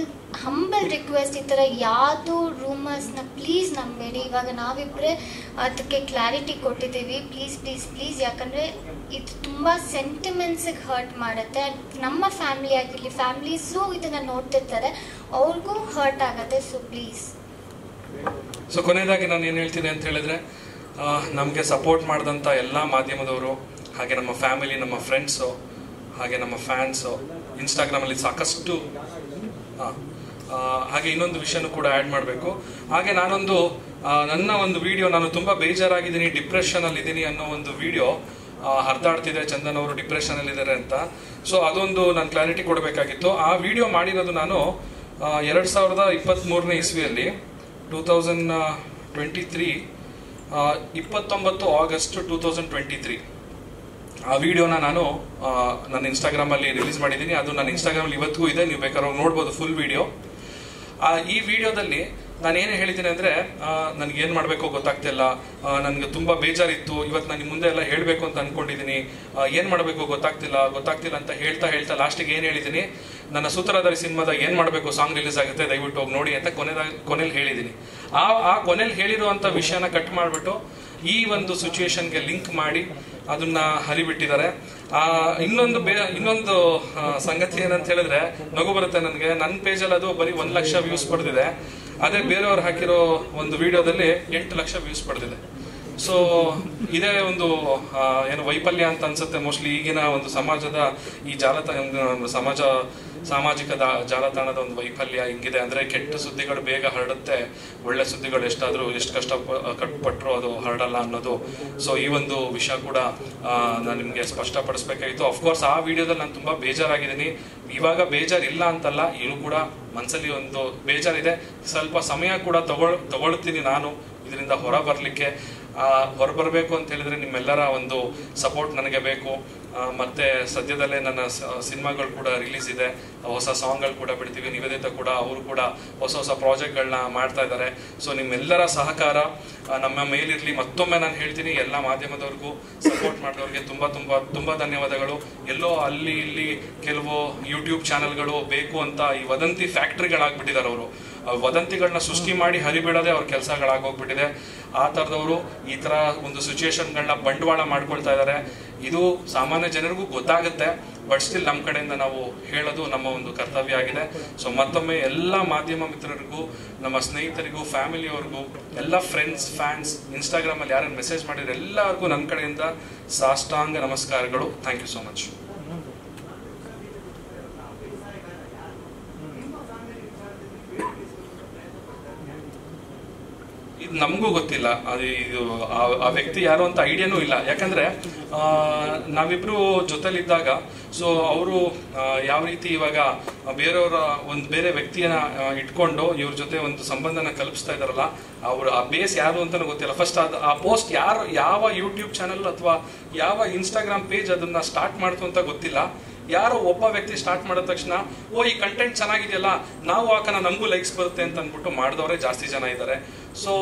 ಹಂಬಲ್ ರಿಕ್ವೆಸ್ಟ್, ಈ ಥರ ಯಾವುದು ರೂಮರ್ಸ್ನ ಪ್ಲೀಸ್ ನಂಬೇಡಿ. ಇವಾಗ ನಾವಿಬ್ಬರೇ ಅದಕ್ಕೆ ಕ್ಲಾರಿಟಿ ಕೊಟ್ಟಿದ್ದೀವಿ. ಪ್ಲೀಸ್ ಪ್ಲೀಸ್ ಪ್ಲೀಸ್, ಯಾಕಂದರೆ ಇದು ತುಂಬ ಸೆಂಟಿಮೆಂಟ್ಸಿಗೆ ಹರ್ಟ್ ಮಾಡುತ್ತೆ. ನಮ್ಮ ಫ್ಯಾಮಿಲಿ ಆಗಿರಲಿ, ಫ್ಯಾಮಿಲೀಸು ಇದನ್ನು ನೋಡ್ತಿರ್ತಾರೆ, ಅವ್ರಿಗೂ ಹರ್ಟ್ ಆಗುತ್ತೆ. So please. ಸೊ ಕೊನೆಯದಾಗಿ ನಾನು ಏನು ಹೇಳ್ತೀನಿ ಅಂತ ಹೇಳಿದ್ರೆ, ನಮಗೆ ಸಪೋರ್ಟ್ ಮಾಡಿದಂಥ ಎಲ್ಲ ಮಾಧ್ಯಮದವರು, ಹಾಗೆ ನಮ್ಮ ಫ್ಯಾಮಿಲಿ, ನಮ್ಮ ಫ್ರೆಂಡ್ಸು, ಹಾಗೆ ನಮ್ಮ ಫ್ಯಾನ್ಸು, ಇನ್ಸ್ಟಾಗ್ರಾಮಲ್ಲಿ ಸಾಕಷ್ಟು ಹಾಗೆ ಇನ್ನೊಂದು ವಿಷಯನೂ ಕೂಡ ಆ್ಯಡ್ ಮಾಡಬೇಕು. ಹಾಗೆ ನನ್ನ ಒಂದು ವಿಡಿಯೋ, ನಾನು ತುಂಬ ಬೇಜಾರಾಗಿದ್ದೀನಿ, ಡಿಪ್ರೆಷನಲ್ಲಿದ್ದೀನಿ ಅನ್ನೋ ಒಂದು ವಿಡಿಯೋ ಹರಿದಾಡ್ತಿದೆ, ಚಂದನ್ ಅವರು ಡಿಪ್ರೆಷನಲ್ಲಿದ್ದಾರೆ ಅಂತ. ಸೊ ಅದೊಂದು ನಾನು ಕ್ಲಾರಿಟಿ ಕೊಡಬೇಕಾಗಿತ್ತು. ಆ ವಿಡಿಯೋ ಮಾಡಿರೋದು ನಾನು 2023ನೇ ಇಸ್ವಿಯಲ್ಲಿ 2023 29 ಆಗಸ್ಟ್ 2023 ಆ ವಿಡಿಯೋನ ನಾನು ನನ್ನ ಇನ್ಸ್ಟಾಗ್ರಾಮಲ್ಲಿ ರಿಲೀಸ್ ಮಾಡಿದ್ದೀನಿ. ಅದು ನನ್ನ ಇನ್ಸ್ಟಾಗ್ರಾಮಲ್ಲಿ ಇವತ್ತಿಗೂ ಇದೆ, ನೀವು ಬೇಕಾದ್ರೆ ನೋಡ್ಬೋದು ಫುಲ್ ವಿಡಿಯೋ. ಈ ವಿಡಿಯೋದಲ್ಲಿ ನಾನೇನು ಹೇಳಿದ್ದೀನಿ ಅಂದರೆ ನನಗೇನು ಮಾಡಬೇಕು ಗೊತ್ತಾಗ್ತಿಲ್ಲ, ನನಗೆ ತುಂಬ ಬೇಜಾರಿತ್ತು, ಇವತ್ತು ನಾನು ಮುಂದೆ ಎಲ್ಲ ಹೇಳಬೇಕು ಅಂತ ಅಂದ್ಕೊಂಡಿದ್ದೀನಿ, ಏನು ಮಾಡಬೇಕು ಗೊತ್ತಾಗ್ತಿಲ್ಲ ಅಂತ ಹೇಳ್ತಾ ಲಾಸ್ಟಿಗೆ ಏನು ಹೇಳಿದ್ದೀನಿ, ನನ್ನ ಸೂತ್ರಧಾರಿ ಸಿನಿಮಾದಾಗ ಏನು ಮಾಡಬೇಕು ಸಾಂಗ್ ರಿಲೀಸ್ ಆಗುತ್ತೆ ದಯವಿಟ್ಟು ಹೋಗಿ ನೋಡಿ ಅಂತ ಕೊನೆಯಲ್ಲಿ ಹೇಳಿದ್ದೀನಿ. ಆ ಕೊನೆಯಲ್ಲಿ ಹೇಳಿರುವಂಥ ವಿಷಯನ ಕಟ್ ಮಾಡಿಬಿಟ್ಟು ಈ ಒಂದು ಸಿಚುವೇಶನ್ಗೆ ಲಿಂಕ್ ಮಾಡಿ ಅದನ್ನ ಹರಿಬಿಟ್ಟಿದ್ದಾರೆ. ಇನ್ನೊಂದು ಸಂಗತಿ ಏನಂತ ಹೇಳಿದ್ರೆ ನಗು ಬರುತ್ತೆ ನನಗೆ. ನನ್ನ ಪೇಜಲ್ಲಿ ಅದು ಬರೀ 1 ಲಕ್ಷ ವ್ಯೂಸ್ ಪಡೆದಿದೆ. ಅದೇ ಬೇರೆಯವ್ರು ಹಾಕಿರೋ ಒಂದು ವಿಡಿಯೋದಲ್ಲಿ 8 ಲಕ್ಷ ವ್ಯೂಸ್ ಪಡೆದಿದೆ. ಸೊ ಇದೇ ಒಂದು ಏನು ವೈಫಲ್ಯ ಅಂತ ಅನ್ಸುತ್ತೆ ಮೋಸ್ಟ್ಲಿ ಈಗಿನ ಒಂದು ಸಮಾಜದ ಈ ಸಾಮಾಜಿಕ ಜಾಲತಾಣದ ಒಂದು ವೈಫಲ್ಯ ಹಿಂಗಿದೆ. ಅಂದ್ರೆ ಕೆಟ್ಟ ಸುದ್ದಿಗಳು ಬೇಗ ಹರಡುತ್ತೆ, ಒಳ್ಳೆ ಸುದ್ದಿಗಳು ಎಷ್ಟು ಕಷ್ಟಪಟ್ಟರು ಅದು ಹರಡಲ್ಲ ಅನ್ನೋದು. ಸೊ ಈ ಒಂದು ವಿಷಯ ಕೂಡ ನಾನು ನಿಮ್ಗೆ ಸ್ಪಷ್ಟಪಡಿಸ್ಬೇಕಾಗಿತ್ತು. ಅಫ್ಕೋರ್ಸ್ ಆ ವಿಡಿಯೋದಲ್ಲಿ ನಾನು ತುಂಬಾ ಬೇಜಾರಾಗಿದ್ದೀನಿ. ಇವಾಗ ಬೇಜಾರಿಲ್ಲ ಅಂತಲ್ಲ, ಇನ್ನು ಕೂಡ ಮನಸ್ಸಲ್ಲಿ ಒಂದು ಬೇಜಾರಿದೆ. ಸ್ವಲ್ಪ ಸಮಯ ಕೂಡ ತಗೊಳ್ತೀನಿ ನಾನು ಇದರಿಂದ ಹೊರಬರ್ಲಿಕ್ಕೆ. ಹೊರಬರಬೇಕು ಅಂತ ಹೇಳಿದ್ರೆ ನಿಮ್ಮೆಲ್ಲರ ಒಂದು ಸಪೋರ್ಟ್ ನನಗೆ ಬೇಕು. ಮತ್ತೆ ಸದ್ಯದಲ್ಲೇ ನನ್ನ ಸಿನಿಮಾಗಳು ಕೂಡ ರಿಲೀಸ್ ಇದೆ, ಹೊಸ ಸಾಂಗ್ಗಳು ಕೂಡ ಬಿಡ್ತೀವಿ. ನಿವೇದಿತ ಕೂಡ ಅವರು ಕೂಡ ಹೊಸ ಪ್ರಾಜೆಕ್ಟ್ಗಳನ್ನ ಮಾಡ್ತಾ ಇದ್ದಾರೆ. ಸೊ ನಿಮ್ಮೆಲ್ಲರ ಸಹಕಾರ ನಮ್ಮ ಮೇಲಿರಲಿ. ಮತ್ತೊಮ್ಮೆ ನಾನು ಹೇಳ್ತೀನಿ, ಎಲ್ಲ ಮಾಧ್ಯಮದವ್ರಿಗೂ ಸಪೋರ್ಟ್ ಮಾಡಿದವ್ರಿಗೆ ತುಂಬಾ ಧನ್ಯವಾದಗಳು. ಎಲ್ಲೋ ಅಲ್ಲಿ ಇಲ್ಲಿ ಕೆಲವು ಯೂಟ್ಯೂಬ್ ಚಾನೆಲ್ಗಳು ಬೇಕು ಅಂತ ಈ ವದಂತಿ ಫ್ಯಾಕ್ಟ್ರಿಗಳಾಗ್ಬಿಟ್ಟಿದ್ದಾರೆ. ಅವರು ವದಂತಿಗಳನ್ನ ಸೃಷ್ಟಿ ಮಾಡಿ ಹರಿಬಿಡೋದೇ ಅವ್ರ ಕೆಲಸಗಳಾಗೋಗ್ಬಿಟ್ಟಿದೆ. ಆ ಥರದವರು ಈ ಥರ ಒಂದು ಸಿಚುವೇಶನ್ಗಳನ್ನ ಬಂಡವಾಳ ಮಾಡ್ಕೊಳ್ತಾ ಇದ್ದಾರೆ. ಇದು ಸಾಮಾನ್ಯ ಜನರಿಗೂ ಗೊತ್ತಾಗುತ್ತೆ, ಬಟ್ ಸ್ಟಿಲ್ ನಮ್ಮ ಕಡೆಯಿಂದ ನಾವು ಹೇಳೋದು ನಮ್ಮ ಒಂದು ಕರ್ತವ್ಯ ಆಗಿದೆ. ಸೊ ಮತ್ತೊಮ್ಮೆ ಎಲ್ಲ ಮಾಧ್ಯಮ ಮಿತ್ರರಿಗೂ, ನಮ್ಮ ಸ್ನೇಹಿತರಿಗೂ, ಫ್ಯಾಮಿಲಿಯವ್ರಿಗೂ, ಎಲ್ಲ ಫ್ರೆಂಡ್ಸ್, ಫ್ಯಾನ್ಸ್, ಇನ್ಸ್ಟಾಗ್ರಾಮಲ್ಲಿ ಯಾರನ್ನು ಮೆಸೇಜ್ ಮಾಡಿದ್ರೆ ಎಲ್ಲರಿಗೂ ನನ್ನ ಕಡೆಯಿಂದ ಸಾಷ್ಟಾಂಗ ನಮಸ್ಕಾರಗಳು. Thank you so much. ಇದು ನಮಗೂ ಗೊತ್ತಿಲ್ಲ, ಅದು ಇದು ಆ ವ್ಯಕ್ತಿ ಯಾರು ಅಂತ ಐಡಿಯಾನೂ ಇಲ್ಲ. ಯಾಕಂದ್ರೆ ನಾವಿಬ್ರು ಜೊತೆಲಿದ್ದಾಗ ಸೊ ಅವರು ಯಾವ ರೀತಿ ಇವಾಗ ಬೇರೆಯವರ ಒಂದು ಬೇರೆ ವ್ಯಕ್ತಿಯನ್ನ ಇಟ್ಕೊಂಡು ಇವ್ರ ಜೊತೆ ಒಂದು ಸಂಬಂಧನ ಕಲ್ಪಿಸ್ತಾ ಇದಾರಲ್ಲ, ಅವ್ರು ಆ ಬೇಸ್ ಯಾರು ಅಂತಾನು ಗೊತ್ತಿಲ್ಲ. ಫಸ್ಟ್ ಆ ಪೋಸ್ಟ್ ಯಾವ ಯೂಟ್ಯೂಬ್ ಚಾನಲ್ ಅಥವಾ ಯಾವ ಇನ್ಸ್ಟಾಗ್ರಾಮ್ ಪೇಜ್ ಅದನ್ನ ಸ್ಟಾರ್ಟ್ ಮಾಡ್ತು ಅಂತ ಗೊತ್ತಿಲ್ಲ. ಯಾರೋ ಒಬ್ಬ ವ್ಯಕ್ತಿ ಸ್ಟಾರ್ಟ್ ಮಾಡಿದ ತಕ್ಷಣ ಈ ಕಂಟೆಂಟ್ ಚೆನ್ನಾಗಿದೆಯಲ್ಲ, ನಾವು ಹಾಕೋಣ, ನಮಗೂ ಲೈಕ್ಸ್ ಬರುತ್ತೆ ಅಂತ ಅಂದ್ಬಿಟ್ಟು ಮಾಡಿದವರೇ ಜಾಸ್ತಿ ಜನ ಇದ್ದಾರೆ. ಸೊ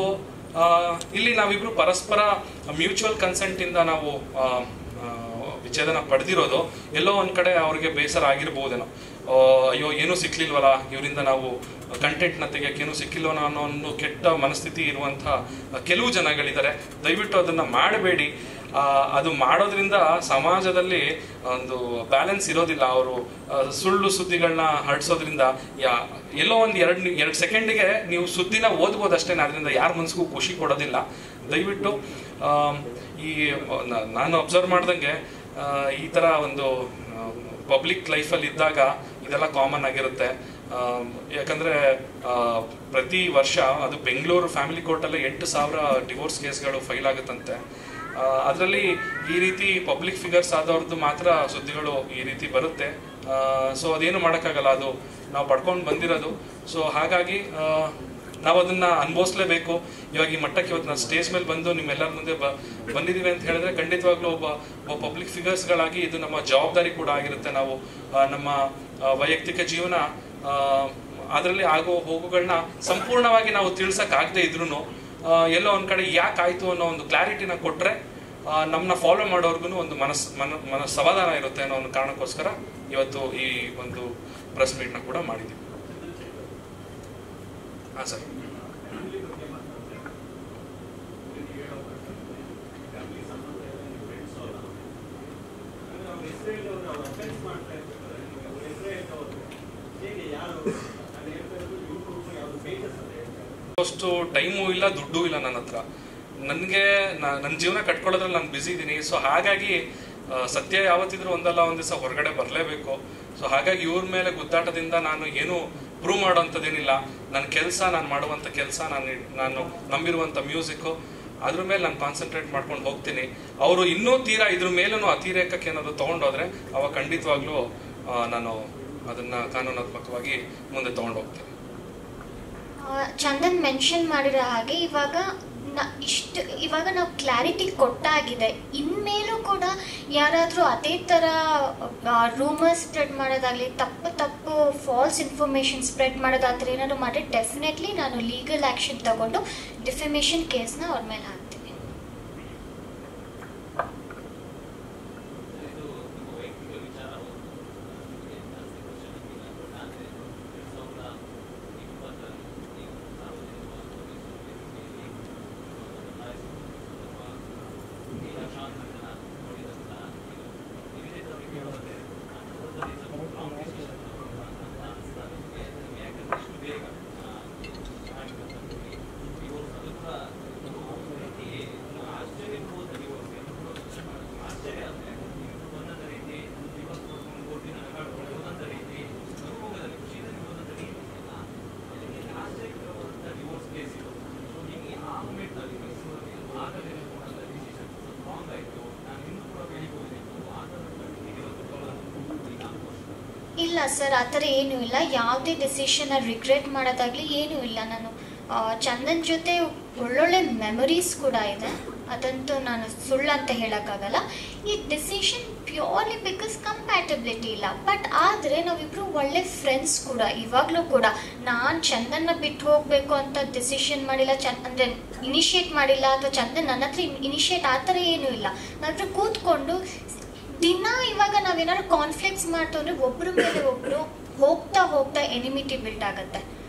ಇಲ್ಲಿ ನಾವಿಬ್ರು ಪರಸ್ಪರ ಮ್ಯೂಚುವಲ್ ಕನ್ಸೆಂಟ್ ಇಂದ ನಾವು ವಿಚ್ಛೇದನ ಪಡೆದಿರೋದು. ಎಲ್ಲೋ ಒಂದ್ ಕಡೆ ಅವ್ರಿಗೆ ಬೇಸರ ಆಗಿರ್ಬೋದೇನೋ, ಅಯ್ಯೋ ಏನೂ ಸಿಕ್ಲಿಲ್ವಲ್ಲ ಇವರಿಂದ, ನಾವು ಕಂಟೆಂಟ್ ನ ತೆಗಿಯಕ್ಕೆ ಏನೂ ಸಿಕ್ಕಿಲ್ವನೋ ಅನ್ನೋ ಒಂದು ಕೆಟ್ಟ ಮನಸ್ಥಿತಿ ಇರುವಂತಹ ಕೆಲವು ಜನಗಳಿದ್ದಾರೆ. ದಯವಿಟ್ಟು ಅದನ್ನ ಮಾಡಬೇಡಿ. ಅದು ಮಾಡೋದ್ರಿಂದ ಸಮಾಜದಲ್ಲಿ ಒಂದು ಬ್ಯಾಲೆನ್ಸ್ ಇರೋದಿಲ್ಲ. ಅವರು ಸುಳ್ಳು ಸುದ್ದಿಗಳನ್ನ ಹರಡಿಸೋದ್ರಿಂದ ಎಲ್ಲೋ ಒಂದು ಎರಡು ಸೆಕೆಂಡಿಗೆ ನೀವು ಸುದ್ದಿನ ಓದ್ಬೋದು ಅಷ್ಟೇ, ಅದರಿಂದ ಯಾರ ಮನ್ಸಿಗೂ ಖುಷಿ ಕೊಡೋದಿಲ್ಲ. ದಯವಿಟ್ಟು ನಾನು ಅಬ್ಸರ್ವ್ ಮಾಡ್ದಂಗೆ ಈ ತರ ಒಂದು ಪಬ್ಲಿಕ್ ಲೈಫಲ್ಲಿ ಇದ್ದಾಗ ಇದೆಲ್ಲ ಕಾಮನ್ ಆಗಿರುತ್ತೆ. ಯಾಕಂದ್ರೆ ಪ್ರತಿ ವರ್ಷ ಅದು ಬೆಂಗಳೂರು ಫ್ಯಾಮಿಲಿ ಕೋರ್ಟಲ್ಲಿ 8,000 ಡಿವೋರ್ಸ್ ಕೇಸ್ಗಳು ಫೈಲ್ ಆಗುತ್ತಂತೆ. ಅದರಲ್ಲಿ ಈ ರೀತಿ ಪಬ್ಲಿಕ್ ಫಿಗರ್ಸ್ ಆದವ್ರದ್ದು ಮಾತ್ರ ಸುದ್ದಿಗಳು ಈ ರೀತಿ ಬರುತ್ತೆ. ಸೊ ಅದೇನು ಮಾಡೋಕ್ಕಾಗಲ್ಲ, ಅದು ನಾವು ಪಡ್ಕೊಂಡು ಬಂದಿರೋದು. ಸೊ ಹಾಗಾಗಿ ನಾವು ಅದನ್ನ ಅನುಭವಿಸ್ಲೇಬೇಕು. ಇವಾಗ ಈ ಮಟ್ಟಕ್ಕೆ ಇವತ್ತು ನಾನು ಸ್ಟೇಜ್ ಮೇಲೆ ಬಂದು ನಿಮ್ಮೆಲ್ಲರ ಮುಂದೆ ಬಂದಿದ್ದೀವಿ ಅಂತ ಹೇಳಿದ್ರೆ ಖಂಡಿತವಾಗ್ಲೂ ಒಬ್ಬ ಪಬ್ಲಿಕ್ ಫಿಗರ್ಸ್ಗಳಾಗಿ ಇದು ನಮ್ಮ ಜವಾಬ್ದಾರಿ ಕೂಡ ಆಗಿರುತ್ತೆ. ನಾವು ನಮ್ಮ ವೈಯಕ್ತಿಕ ಜೀವನ ಅದರಲ್ಲಿ ಆಗೋ ಹೋಗುಗಳನ್ನ ಸಂಪೂರ್ಣವಾಗಿ ನಾವು ತಿಳ್ಸಕ್ಕಾಗದೇ ಇದ್ರೂ ಎಲ್ಲೋ ಒಂದ್ ಕಡೆ ಯಾಕಾಯ್ತು ಅನ್ನೋ ಒಂದು ಕ್ಲಾರಿಟಿನ ಕೊಟ್ರೆ ನಮ್ಮನ್ನ ಫಾಲೋ ಮಾಡೋರ್ಗು ಒಂದು ಮನಸ್ ಸಮಾಧಾನ ಇರುತ್ತೆ ಅನ್ನೋ ಒಂದು ಕಾರಣಕ್ಕೋಸ್ಕರ ಇವತ್ತು ಈ ಒಂದು ಪ್ರೆಸ್ ಮೀಟ್ನ ಕೂಡ ಮಾಡಿದ್ದೀವಿ. ಹಾಂ ಸರ್. ಅಷ್ಟು ಟೈಮು ಇಲ್ಲ, ದುಡ್ಡು ಇಲ್ಲ ನನ್ನ ಹತ್ರ. ನನಗೆ ನನ್ನ ಜೀವನ ಕಟ್ಕೊಳ್ಳೋದ್ರಲ್ಲಿ ನಾನು ಬ್ಯುಸಿ ಇದ್ದೀನಿ. ಸೊ ಹಾಗಾಗಿ ಸತ್ಯ ಯಾವತ್ತಿದ್ರೂ ಒಂದಲ್ಲ ಒಂದು ದಿವಸ ಹೊರಗಡೆ ಬರಲೇಬೇಕು. ಸೊ ಹಾಗಾಗಿ ಇವ್ರ ಮೇಲೆ ಗುದ್ದಾಟದಿಂದ ನಾನು ಏನು ಪ್ರೂವ್ ಮಾಡೋವಂಥದ್ದೇನಿಲ್ಲ. ನನ್ನ ಕೆಲಸ, ನಾನು ಮಾಡುವಂಥ ಕೆಲಸ, ನಾನು ನಂಬಿರುವಂಥ ಮ್ಯೂಸಿಕ್ಕು, ಅದ್ರ ಮೇಲೆ ನಾನು ಕಾನ್ಸಂಟ್ರೇಟ್ ಮಾಡ್ಕೊಂಡು ಹೋಗ್ತೀನಿ. ಅವರು ಇನ್ನೂ ತೀರಾ ಇದ್ರ ಮೇಲೂ ಅತಿರೇಕಕ್ಕೆ ಏನಾದ್ರು ತೊಗೊಂಡೋದ್ರೆ ಅವಾಗ ಖಂಡಿತವಾಗ್ಲೂ ನಾನು ಅದನ್ನ ಕಾನೂನಾತ್ಮಕವಾಗಿ ಮುಂದೆ ತೊಗೊಂಡು ಹೋಗ್ತೀನಿ. ಚಂದನ್ ಮೆನ್ಷನ್ ಮಾಡಿರೋ ಹಾಗೆ ಇವಾಗ ನಾವು ಕ್ಲಾರಿಟಿ ಕೊಟ್ಟಾಗಿದೆ. ಇನ್ಮೇಲೂ ಕೂಡ ಯಾರಾದರೂ ಅದೇ ಥರ ರೂಮರ್ಸ್ ಸ್ಪ್ರೆಡ್ ಮಾಡೋದಾಗಲಿ, ತಪ್ಪು ಪಬ್ಲಿಕ್ಗೂ ಫಾಲ್ಸ್ ಇನ್ಫಾರ್ಮೇಷನ್ ಸ್ಪ್ರೆಡ್ ಮಾಡೋದು ಆ ಥರ ಏನಾದ್ರು ಮಾಡಿ ಡೆಫಿನೆಟ್ಲಿ ನಾನು ಲೀಗಲ್ ಆ್ಯಕ್ಷನ್ ತಗೊಂಡು ಡಿಫಮೇಷನ್ ಕೇಸ್ನ ಅವ್ರ ಮೇಲೆ ಹಾಕ್ತೀನಿ. ಇಲ್ಲ ಸರ್, ಆ ಥರ ಏನೂ ಇಲ್ಲ. ಯಾವುದೇ ಡಿಸಿಷನ್ನ ರಿಗ್ರೆಟ್ ಮಾಡೋದಾಗಲಿ ಏನೂ ಇಲ್ಲ. ನಾನು ಚಂದನ್ ಜೊತೆ ಒಳ್ಳೊಳ್ಳೆ ಮೆಮೊರೀಸ್ ಕೂಡ ಇದೆ, ಅದಂತೂ ನಾನು ಸುಳ್ಳು ಅಂತ ಹೇಳೋಕ್ಕಾಗಲ್ಲ. ಈ ಡಿಸಿಷನ್ ಪ್ಯೂರ್ಲಿ ಬಿಕಾಸ್ ಕಂಪ್ಯಾಟಬಿಲಿಟಿ ಇಲ್ಲ. ಬಟ್ ಆದರೆ ನಾವಿಬ್ಬರು ಒಳ್ಳೆ ಫ್ರೆಂಡ್ಸ್ ಕೂಡ ಇವಾಗಲೂ ಕೂಡ. ನಾನು ಚಂದನ್ನ ಬಿಟ್ಟು ಹೋಗಬೇಕು ಅಂತ ಡಿಸಿಷನ್ ಮಾಡಿಲ್ಲ, ಅಂದರೆ ಇನಿಷಿಯೇಟ್ ಮಾಡಿಲ್ಲ, ಅಥವಾ ಚಂದನ್ ನನ್ನ ಹತ್ರ ಇನಿಷಿಯೇಟ್ ಆ ಥರ ಏನೂ ಇಲ್ಲ. ನಾವಿಬ್ಬರು ಕೂತ್ಕೊಂಡು ದಿನ ಇವಾಗ ನಾವೇನಾದ್ರು ಕಾನ್ಫ್ಲಿಕ್ಟ್ಸ್ ಮಾಡ್ತು ಅಂದರೆ ಒಬ್ಬರ ಮೇಲೆ ಒಬ್ಬರು ಹೋಗ್ತಾ ಹೋಗ್ತಾ ಎನಿಮಿಟಿ ಬಿಲ್ಡ್ ಆಗುತ್ತೆ.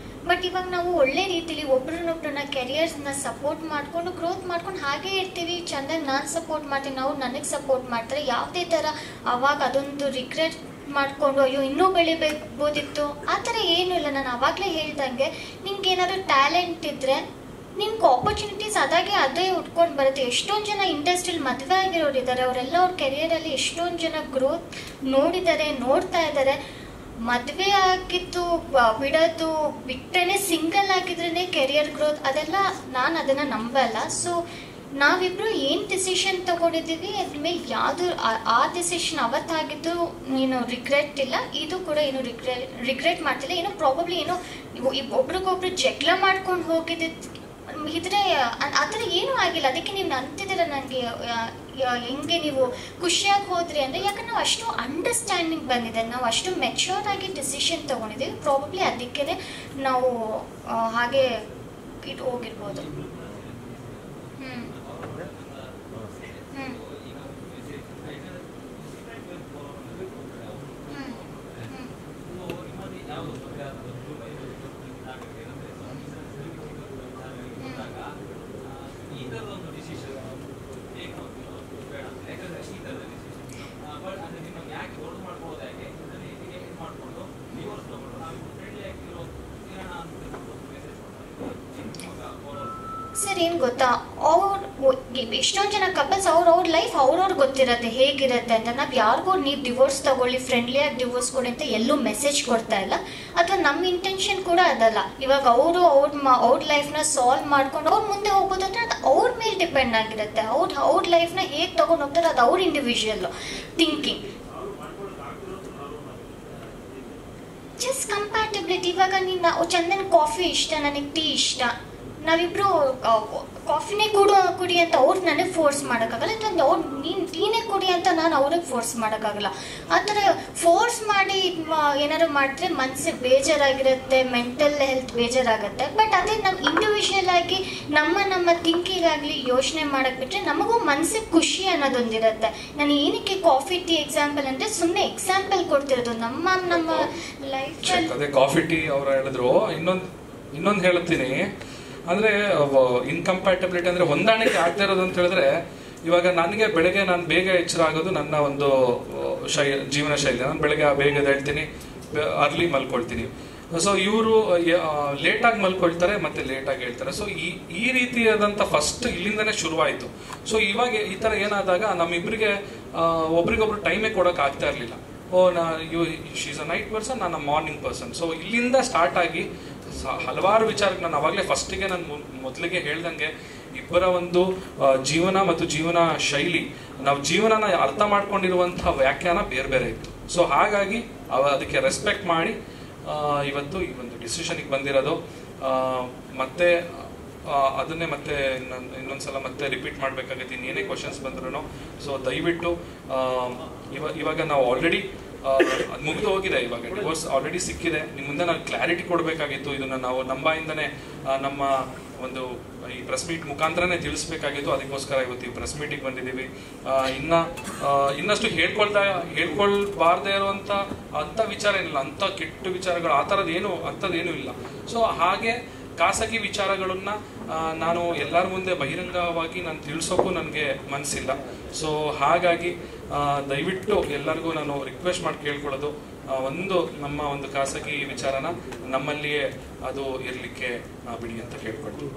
ಬಟ್ ಇವಾಗ ನಾವು ಒಳ್ಳೆ ರೀತಿಲಿ ಒಬ್ರನ್ನೊಬ್ರನ್ನ ಕೆರಿಯರ್ಸ್ನ ಸಪೋರ್ಟ್ ಮಾಡಿಕೊಂಡು ಗ್ರೋತ್ ಮಾಡ್ಕೊಂಡು ಹಾಗೇ ಇರ್ತೀವಿ. ಚಂದಾಗಿ ನಾನು ಸಪೋರ್ಟ್ ಮಾಡ್ತೀನಿ, ನಾವು ನನಗೆ ಸಪೋರ್ಟ್ ಮಾಡ್ತಾರೆ. ಯಾವುದೇ ಥರ ಅವಾಗ ಅದೊಂದು ರಿಗ್ರೆಟ್ ಮಾಡಿಕೊಂಡು ಅಯ್ಯೋ ಇನ್ನೂ ಬೆಳಿಬೋದಿತ್ತು ಆ ಥರ ಏನೂ ಇಲ್ಲ. ನಾನು ಆವಾಗಲೇ ಹೇಳ್ದಂಗೆ ನಿಮ್ಗೆ ಏನಾದ್ರು ಟ್ಯಾಲೆಂಟ್ ಇದ್ದರೆ ನಿಮ್ಗೆ ಆಪರ್ಚುನಿಟೀಸ್ ಅದೇ ಉಟ್ಕೊಂಡು ಬರುತ್ತೆ. ಎಷ್ಟೊಂದು ಜನ ಇಂಡಸ್ಟ್ರಿಯಲ್ಲಿ ಮದುವೆ ಆಗಿರೋರು ಇದ್ದಾರೆ, ಅವರೆಲ್ಲ ಅವ್ರ ಕೆರಿಯರಲ್ಲಿ ಎಷ್ಟೊಂದು ಜನ ಗ್ರೋತ್ ನೋಡಿದ್ದಾರೆ, ನೋಡ್ತಾ ಇದ್ದಾರೆ. ಮದುವೆ ಆಗಿದ್ದು ಬಿಡೋದು ಬಿಟ್ಟರೆ ಸಿಂಗಲ್ ಆಗಿದ್ರೇ ಕೆರಿಯರ್ ಗ್ರೋತ್, ಅದೆಲ್ಲ ನಾನು ಅದನ್ನು ನಂಬಲ್ಲ. ಸೊ ನಾವಿಬ್ಬರು ಏನು ಡಿಸಿಷನ್ ತೊಗೊಂಡಿದ್ದೀವಿ ಅದ್ರ ಮೇಲೆ ಯಾವುದು ಆ ಡಿಸಿಷನ್ ಅವತ್ತಾಗಿದ್ದು ಏನು ರಿಗ್ರೆಟ್ ಇಲ್ಲ. ಇದು ಕೂಡ ಏನು ರಿಗ್ರೆಟ್ ಮಾಡ್ತಿಲ್ಲ. ಏನೋ ಪ್ರಾಬಬ್ಲಿ ಏನೋ ಒಬ್ರಿಗೊಬ್ರು ಜಗಳ ಮಾಡ್ಕೊಂಡು ಹೋಗಿದ್ದು ಇದ್ರೆ ಆ ಥರ ಏನೂ ಆಗಿಲ್ಲ. ಅದಕ್ಕೆ ನೀವು ಅಂತಿದ್ದೀರ ನನಗೆ ಹೆಂಗೆ ನೀವು ಖುಷಿಯಾಗಿ ಹೋದ್ರಿ ಅಂದರೆ, ಯಾಕಂದ್ರೆ ನಾವು ಅಷ್ಟು ಅಂಡರ್ಸ್ಟ್ಯಾಂಡಿಂಗ್ ಬಂದಿದೆ, ನಾವು ಅಷ್ಟು ಮೆಚ್ಯೂರ್ ಆಗಿ ಡಿಸಿಷನ್ ತೊಗೊಂಡಿದ್ದೀವಿ. ಪ್ರಾಬಬ್ಲಿ ಅದಕ್ಕೆ ನಾವು ಹಾಗೆ ಇದು ಹೋಗಿರ್ಬೋದು. ಸರ್ ಏನು ಗೊತ್ತಾ, ಎಷ್ಟೊಂದು ಜನ ಕಪಲ್ಸ್ ಅವ್ರ ಲೈಫ್ ಅವ್ರವ್ರಿಗೆ ಗೊತ್ತಿರುತ್ತೆ ಹೇಗಿರುತ್ತೆ ಅಂತ. ನಾವು ಯಾರಿಗೂ ನೀವು ಡಿವೋರ್ಸ್ ತಗೊಳ್ಳಿ, ಫ್ರೆಂಡ್ಲಿಯಾಗಿ ಡಿವೋರ್ಸ್ ಕೊಡಿ ಅಂತ ಎಲ್ಲೂ ಮೆಸೇಜ್ ಕೊಡ್ತಾ ಇಲ್ಲ, ಅಥವಾ ನಮ್ಮ ಇಂಟೆನ್ಷನ್ ಕೂಡ ಅದಲ್ಲ. ಇವಾಗ ಅವರು ಅವ್ರ ಲೈಫ್ನ ಸಾಲ್ವ್ ಮಾಡ್ಕೊಂಡು ಅವ್ರು ಮುಂದೆ ಹೋಗ್ಬೋದು ಅಂದರೆ ಅದು ಅವ್ರ ಮೇಲೆ ಡಿಪೆಂಡ್ ಆಗಿರುತ್ತೆ. ಅವ್ರ ಲೈಫ್ನ ಹೇಗೆ ತೊಗೊಂಡು ಹೋಗ್ತಾರೆ ಅದು ಅವ್ರ ಇಂಡಿವಿಜುವಲ್ ಥಿಂಕಿಂಗ್. Just compatibility. ಇವಾಗ ನೀವು ಚಂದನ್ ಕಾಫಿ ಇಷ್ಟ, ನನಗೆ ಟೀ ಇಷ್ಟ, ನಾವಿಬ್ರು ಕಾಫಿನೇ ಕುಡಿ ಅಂತ ಅವ್ರು ನನಗೆ ಫೋರ್ಸ್ ಮಾಡೋಕ್ಕಾಗಲ್ಲ, ಅಥವಾ ಅವ್ರು ನೀನು ಟೀನೇ ಕುಡಿ ಅಂತ ನಾನು ಅವ್ರಿಗೆ ಫೋರ್ಸ್ ಮಾಡೋಕ್ಕಾಗಲ್ಲ. ಆ ಥರ ಫೋರ್ಸ್ ಮಾಡಿ ಏನಾದ್ರು ಮಾಡಿದ್ರೆ ಮನಸ್ಸಿಗೆ ಬೇಜಾರಾಗಿರುತ್ತೆ, ಮೆಂಟಲ್ ಹೆಲ್ತ್ ಬೇಜಾರಾಗುತ್ತೆ. ಬಟ್ ಅದೇ ನಮ್ಮ ಇಂಡಿವಿಜುವಲ್ ಆಗಿ ನಮ್ಮ ಥಿಂಕಿಂಗ್ ಆಗಲಿ ಯೋಚನೆ ಮಾಡೋಕ್ಕೆ ಬಿಟ್ಟರೆ ನಮಗೂ ಮನಸ್ಸಿಗೆ ಖುಷಿ ಅನ್ನೋದೊಂದಿರುತ್ತೆ. ನಾನು ಏನಕ್ಕೆ ಕಾಫಿ ಟೀ ಎಕ್ಸಾಂಪಲ್ ಅಂದರೆ ಸುಮ್ಮನೆ ಎಕ್ಸಾಂಪಲ್ ಕೊಡ್ತಿರೋದು. ನಮ್ಮ ಲೈಫ್ ಅದೇ ಕಾಫಿ ಟೀ ಅವರು ಹೇಳಿದ್ರು. ಇನ್ನೊಂದು ಹೇಳ್ತೀನಿ ಅಂದರೆ ಇನ್ಕಂಪ್ಯಾಟಬಿಲಿಟಿ ಅಂದರೆ ಹೊಂದಾಣಿಕೆ ಆಗ್ತಾ ಇರೋದು ಅಂತ ಹೇಳಿದ್ರೆ, ಇವಾಗ ನನಗೆ ಬೆಳಗ್ಗೆ ನಾನು ಬೇಗ ಎಚ್ಚರ ಆಗೋದು ನನ್ನ ಒಂದು ಜೀವನ ಶೈಲಿ. ನಾನು ಬೆಳಗ್ಗೆ ಬೇಗ ಹೇಳ್ತೀನಿ, ಅರ್ಲಿ ಮಲ್ಕೊಳ್ತೀನಿ. ಸೊ ಇವರು ಲೇಟಾಗಿ ಮಲ್ಕೊಳ್ತಾರೆ ಮತ್ತೆ ಲೇಟಾಗಿ ಹೇಳ್ತಾರೆ. ಸೊ ಈ ರೀತಿಯಾದಂಥ ಫಸ್ಟ್ ಇಲ್ಲಿಂದನೇ ಶುರುವಾಯಿತು. ಸೊ ಇವಾಗ ಈ ಥರ ಏನಾದಾಗ ನಮ್ಮಿಬ್ಬರಿಗೆ ಒಬ್ರಿಗೊಬ್ರು ಟೈಮೇ ಕೊಡೋಕೆ ಆಗ್ತಾ ಇರಲಿಲ್ಲ. ಶೀಸ್ ಅ ನೈಟ್ ಪರ್ಸನ್, ನಾನು ಮಾರ್ನಿಂಗ್ ಪರ್ಸನ್. ಸೊ ಇಲ್ಲಿಂದ ಸ್ಟಾರ್ಟ್ ಆಗಿ ಹಲವಾರು ವಿಚಾರಕ್ಕೆ ನಾನು ಅವಾಗಲೇ ಫಸ್ಟಿಗೆ ನಾನು ಮೊದಲಿಗೆ ಹೇಳ್ದಂಗೆ ಇಬ್ಬರ ಒಂದು ಜೀವನ ಮತ್ತು ಜೀವನ ಶೈಲಿ, ನಾವು ಜೀವನನ ಅರ್ಥ ಮಾಡ್ಕೊಂಡಿರುವಂಥ ವ್ಯಾಖ್ಯಾನ ಬೇರೆ ಬೇರೆ ಇತ್ತು. ಸೊ ಹಾಗಾಗಿ ಅದಕ್ಕೆ ರೆಸ್ಪೆಕ್ಟ್ ಮಾಡಿ ಇವತ್ತು ಈ ಒಂದು ಡಿಸಿಷನ್ಗೆ ಬಂದಿರೋದು. ಮತ್ತೆ ಅದನ್ನೇ ಮತ್ತೆ ಇನ್ನೊಂದ್ಸಲ ಮತ್ತೆ ರಿಪೀಟ್ ಮಾಡಬೇಕಾಗತ್ತೆ, ಇನ್ನೇನೇ ಕ್ವಶನ್ಸ್ ಬಂದ್ರು. ಸೊ ದಯವಿಟ್ಟು ಇವಾಗ ನಾವು ಆಲ್ರೆಡಿ ಅದು ಮುಗಿದು ಹೋಗಿದೆ. ಇವಾಗ ಡಿವೋರ್ಸ್ ಆಲ್ರೆಡಿ ಸಿಕ್ಕಿದೆ. ನಿಮ್ಮ ಮುಂದೆ ನಾನು ಕ್ಲಾರಿಟಿ ಕೊಡಬೇಕಾಗಿತ್ತು. ಇದನ್ನ ನಾವು ನಮ್ಮ ಬಾಯಿಂದನೇ ನಮ್ಮ ಒಂದು ಈ ಪ್ರೆಸ್ ಮೀಟ್ ಮುಖಾಂತರನೇ ತಿಳಿಸ್ಬೇಕಾಗಿತ್ತು. ಅದಕ್ಕೋಸ್ಕರ ಇವತ್ತು ಈ ಪ್ರೆಸ್ ಮೀಟಿಗೆ ಬಂದಿದ್ದೀವಿ. ಇನ್ನಷ್ಟು ಹೇಳ್ಕೊಳ್ಬಾರ್ದೇ ಇರುವಂಥ ಅಂಥ ವಿಚಾರ ಏನಿಲ್ಲ, ಅಂಥ ಕೆಟ್ಟ ವಿಚಾರಗಳು ಆ ಥರದ್ದೇನು ಇಲ್ಲ. ಸೊ ಹಾಗೆ ಖಾಸಗಿ ವಿಚಾರಗಳನ್ನ ನಾನು ಎಲ್ಲರ ಮುಂದೆ ಬಹಿರಂಗವಾಗಿ ನಾನು ತಿಳಿಸೋಕ್ಕೂ ನನಗೆ ಮನಸ್ಸಿಲ್ಲ. ಸೊ ಹಾಗಾಗಿ ದಯವಿಟ್ಟು ಎಲ್ಲರಿಗೂ ನಾನು ರಿಕ್ವೆಸ್ಟ್ ಮಾಡಿ ಕೇಳ್ಕೊಳ್ಳೋದು, ನಮ್ಮ ಒಂದು ಖಾಸಗಿ ವಿಚಾರನ ನಮ್ಮಲ್ಲಿಯೇ ಅದು ಇರಲಿಕ್ಕೆ ಬಿಡಿ ಅಂತ ಕೇಳ್ಕೊಳ್ತೀನಿ.